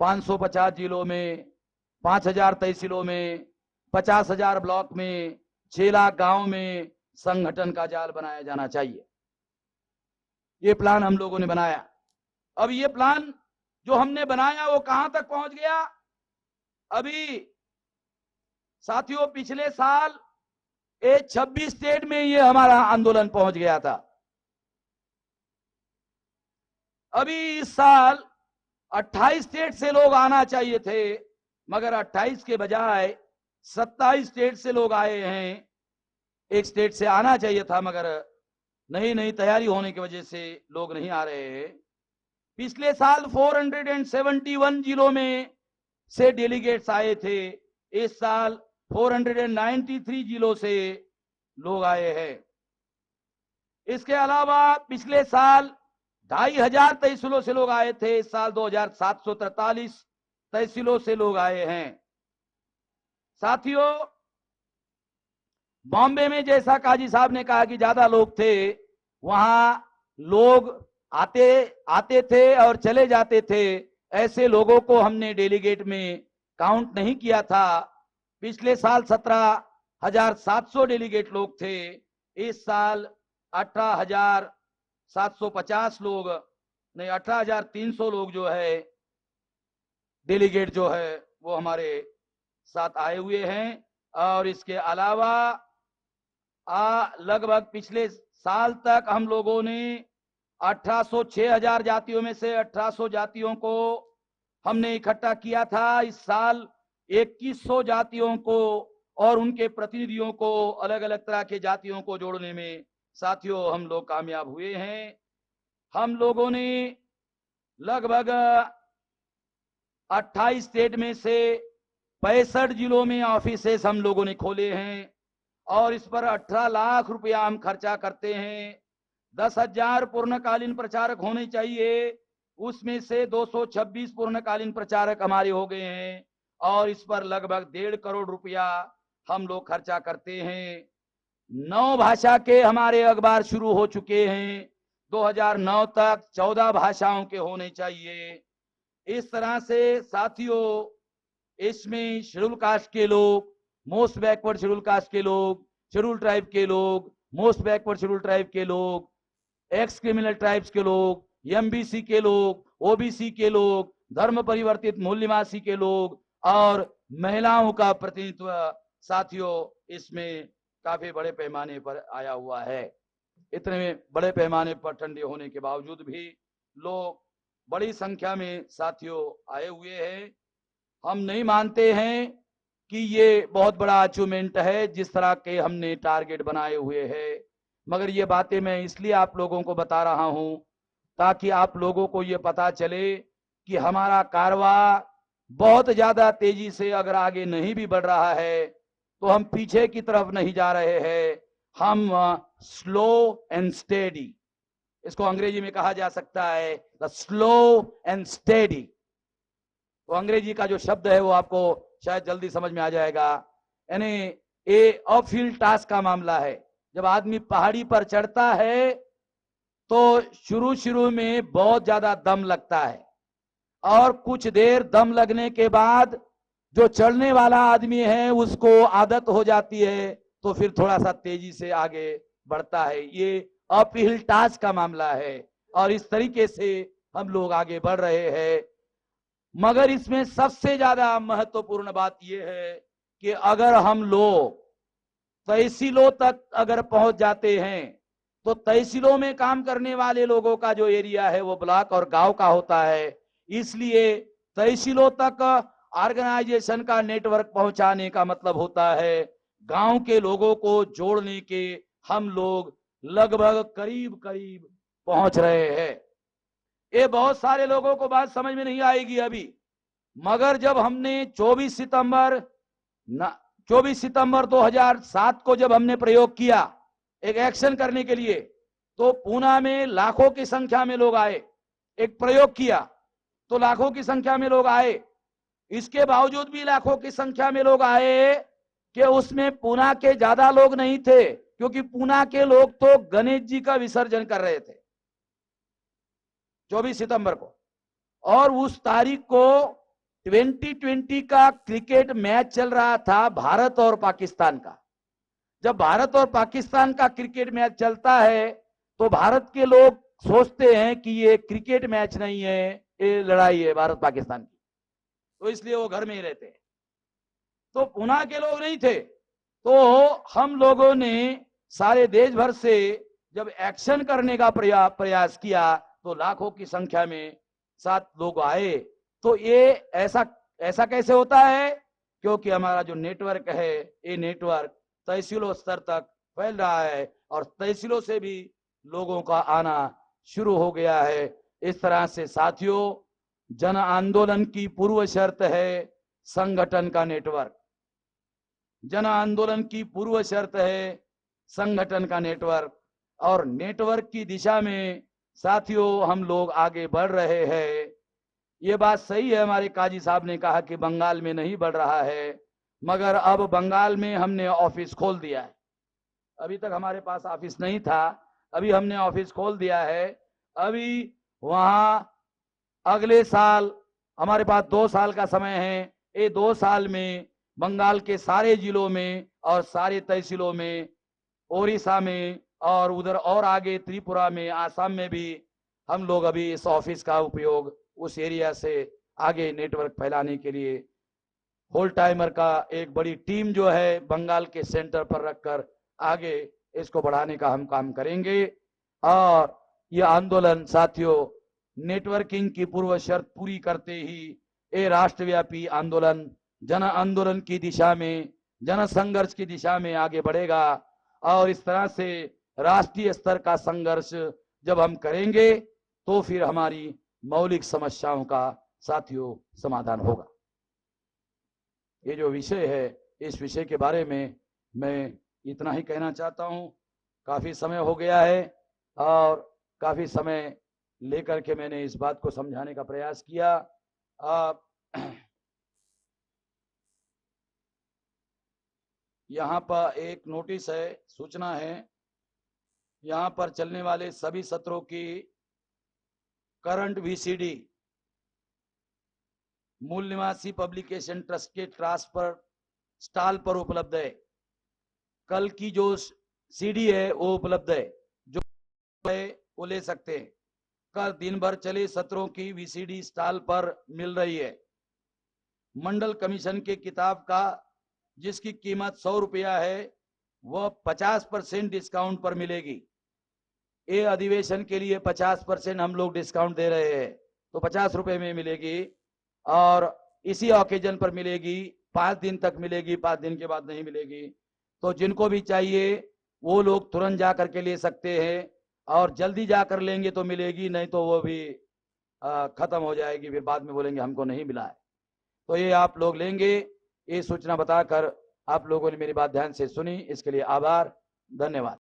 550 जिलों में 5000 तहसीलों में 50,000 ब्लॉक में 6 लाख गांव में संगठन का जाल बनाया जाना चाहिए। ये प्लान हम लोगों ने बनाया। अब ये प्लान जो हमने बनाया वो कहां तक पहुंच गया? अभी साथियों, पिछले साल 26 स्टेट में ये हमारा आंदोलन पहुंच गया था। अभी इस साल 28 स्टेट से लोग आना चाहिए थे, मगर 28 के बजाय 27 स्टेट से लोग आए हैं। एक स्टेट से आना चाहिए था, मगर नई तैयारी होने की वजह से लोग नहीं आ रहे हैं। पिछले साल 471 जिलों में से डेलीगेट्स आए थे। इस साल 493 जिलों से लोग आए हैं। इसके अलावा पिछले साल 2500 तहसीलों से लोग आए थे। इस साल 2743 तहसीलों से लोग आए हैं। साथियों, बॉम्बे में जैसा काजी साहब ने कहा कि ज्यादा लोग थे, वहां लोग आते थे और चले जाते थे। ऐसे लोगों को हमने डेलीगेट में काउंट नहीं किया था। पिछले साल 17,700 डेलीगेट लोग थे। इस साल 18,750 लोग, नहीं 18,300 लोग जो है डेलीगेट जो है वो हमारे साथ आए हुए हैं। और इसके अलावा लगभग पिछले साल तक हम लोगों ने 6,000 जातियों में से 1,800 जातियों को हमने इकट्ठा किया था। इस साल 2,100 जातियों को और उनके प्रतिनिधियों को, अलग अलग तरह के जातियों को जोड़ने में साथियों हम लोग कामयाब हुए हैं। हम लोगों ने लगभग 28 स्टेट में से 65 जिलों में ऑफिसेस हम लोगों ने खोले हैं और इस पर 18 लाख रुपया हम खर्चा करते हैं। 10,000 पूर्णकालीन प्रचारक होने चाहिए, उसमें से 226 पूर्णकालीन प्रचारक हमारे हो गए हैं और इस पर लगभग 1.5 करोड़ रुपया हम लोग खर्चा करते हैं। 9 भाषा के हमारे अखबार शुरू हो चुके हैं। 2009 तक 14 भाषाओं के होने चाहिए। इस तरह से साथियों, इसमें शेड्यूल कास्ट के लोग, मोस्ट बैकवर्ड शेड्यूल कास्ट के लोग, शेड्यूल ट्राइब के लोग, मोस्ट बैकवर्ड शेड्यूल ट्राइब के लोग, एक्स क्रिमिनल ट्राइब्स के लोग, एमबीसी के लोग, ओबीसी के लोग, धर्म परिवर्तित मूल्यवासी के लोग और महिलाओं का प्रतिनिधित्व साथियों इसमें काफी बड़े पैमाने पर आया हुआ है। इतने बड़े पैमाने पर ठंडे होने के बावजूद भी लोग बड़ी संख्या में साथियों आए हुए हैं। हम नहीं मानते हैं कि ये बहुत बड़ा अचीवमेंट है जिस तरह के हमने टारगेट बनाए हुए हैं, मगर ये बातें मैं इसलिए आप लोगों को बता रहा हूं ताकि आप लोगों को ये पता चले कि हमारा कारवा बहुत ज्यादा तेजी से अगर आगे नहीं भी बढ़ रहा है तो हम पीछे की तरफ नहीं जा रहे हैं। हम स्लो एंड स्टेडी, इसको अंग्रेजी में कहा जा सकता है द स्लो एंड स्टेडी। तो अंग्रेजी का जो शब्द है वो आपको शायद जल्दी समझ में आ जाएगा। यानी ये अपहिल टास्क का मामला है। जब आदमी पहाड़ी पर चढ़ता है तो शुरू में बहुत ज्यादा दम लगता है और कुछ देर दम लगने के बाद जो चढ़ने वाला आदमी है उसको आदत हो जाती है तो फिर थोड़ा सा तेजी से आगे बढ़ता है। ये अपहिल टास्क का मामला है और इस तरीके से हम लोग आगे बढ़ रहे हैं। मगर इसमें सबसे ज्यादा महत्वपूर्ण बात यह है कि अगर हम लोग तहसीलों तक अगर पहुंच जाते हैं तो तहसीलों में काम करने वाले लोगों का जो एरिया है वो ब्लॉक और गांव का होता है। इसलिए तहसीलों तक ऑर्गेनाइजेशन का नेटवर्क पहुंचाने का मतलब होता है गांव के लोगों को जोड़ने के हम लोग लगभग करीब पहुंच रहे हैं। ये बहुत सारे लोगों को बात समझ में नहीं आएगी अभी, मगर जब हमने 24 सितंबर 2007 को जब हमने प्रयोग किया एक एक्शन करने के लिए, तो पूना में लाखों की संख्या में लोग आए। एक प्रयोग किया तो लाखों की संख्या में लोग आए। इसके बावजूद भी लाखों की संख्या में लोग आए कि उसमें पूना के ज्यादा लोग नहीं थे, क्योंकि पूना के लोग तो गणेश जी का विसर्जन कर रहे थे 24 सितंबर को, और उस तारीख को 2020 का क्रिकेट मैच चल रहा था भारत और पाकिस्तान का। जब भारत और पाकिस्तान का क्रिकेट मैच चलता है तो भारत के लोग सोचते हैं कि ये क्रिकेट मैच नहीं है, ये लड़ाई है भारत पाकिस्तान की, तो इसलिए वो घर में ही रहते हैं। तो पुणे के लोग नहीं थे, तो हम लोगों ने सारे देश भर से जब एक्शन करने का प्रयास किया तो लाखों की संख्या में 7 लोग आए। तो ये ऐसा कैसे होता है? क्योंकि हमारा जो नेटवर्क है, ये नेटवर्क तहसीलों स्तर तक फैल रहा है और तहसीलों से भी लोगों का आना शुरू हो गया है। इस तरह से साथियों, जन आंदोलन की पूर्व शर्त है संगठन का नेटवर्क। जन आंदोलन की पूर्व शर्त है संगठन का नेटवर्क, और नेटवर्क की दिशा में साथियों हम लोग आगे बढ़ रहे हैं। ये बात सही है, हमारे काजी साहब ने कहा कि बंगाल में नहीं बढ़ रहा है, मगर अब बंगाल में हमने ऑफिस खोल दिया है। अभी तक हमारे पास ऑफिस नहीं था, अभी हमने ऑफिस खोल दिया है। अभी वहां अगले साल हमारे पास 2 साल का समय है। ये 2 साल में बंगाल के सारे जिलों में और सारे तहसीलों में, ओडिशा में और उधर और आगे त्रिपुरा में, आसाम में भी हम लोग अभी इस ऑफिस का उपयोग उस एरिया से आगे नेटवर्क फैलाने के लिए होल टाइमर का एक बड़ी टीम जो है बंगाल के सेंटर पर रखकर आगे इसको बढ़ाने का हम काम करेंगे। और यह आंदोलन साथियों नेटवर्किंग की पूर्व शर्त पूरी करते ही ये राष्ट्रव्यापी आंदोलन जन आंदोलन की दिशा में, जन संघर्ष की दिशा में आगे बढ़ेगा। और इस तरह से राष्ट्रीय स्तर का संघर्ष जब हम करेंगे तो फिर हमारी मौलिक समस्याओं का साथियों समाधान होगा। ये जो विषय है, इस विषय के बारे में मैं इतना ही कहना चाहता हूं। काफी समय हो गया है और काफी समय लेकर के मैंने इस बात को समझाने का प्रयास किया। यहाँ पर एक नोटिस है, सूचना है, यहाँ पर चलने वाले सभी सत्रों की करंट वीसीडी मूल निवासी पब्लिकेशन ट्रस्ट के ट्रांसफर स्टॉल पर उपलब्ध है। कल की जो सीडी है वो उपलब्ध है, जो है वो ले सकते हैं। कल दिन भर चले सत्रों की वीसीडी स्टॉल पर मिल रही है। मंडल कमीशन के किताब का जिसकी कीमत 100 रुपया है वह 50% डिस्काउंट पर मिलेगी। ये अधिवेशन के लिए 50% हम लोग डिस्काउंट दे रहे हैं, तो 50 रुपए में मिलेगी और इसी ओकेजन पर मिलेगी। 5 दिन तक मिलेगी, 5 दिन के बाद नहीं मिलेगी। तो जिनको भी चाहिए वो लोग तुरंत जा करके ले सकते हैं, और जल्दी जाकर लेंगे तो मिलेगी, नहीं तो वो भी खत्म हो जाएगी, फिर बाद में बोलेंगे हमको नहीं मिला है। तो ये आप लोग लेंगे। ये सूचना बताकर आप लोगों ने मेरी बात ध्यान से सुनी, इसके लिए आभार, धन्यवाद।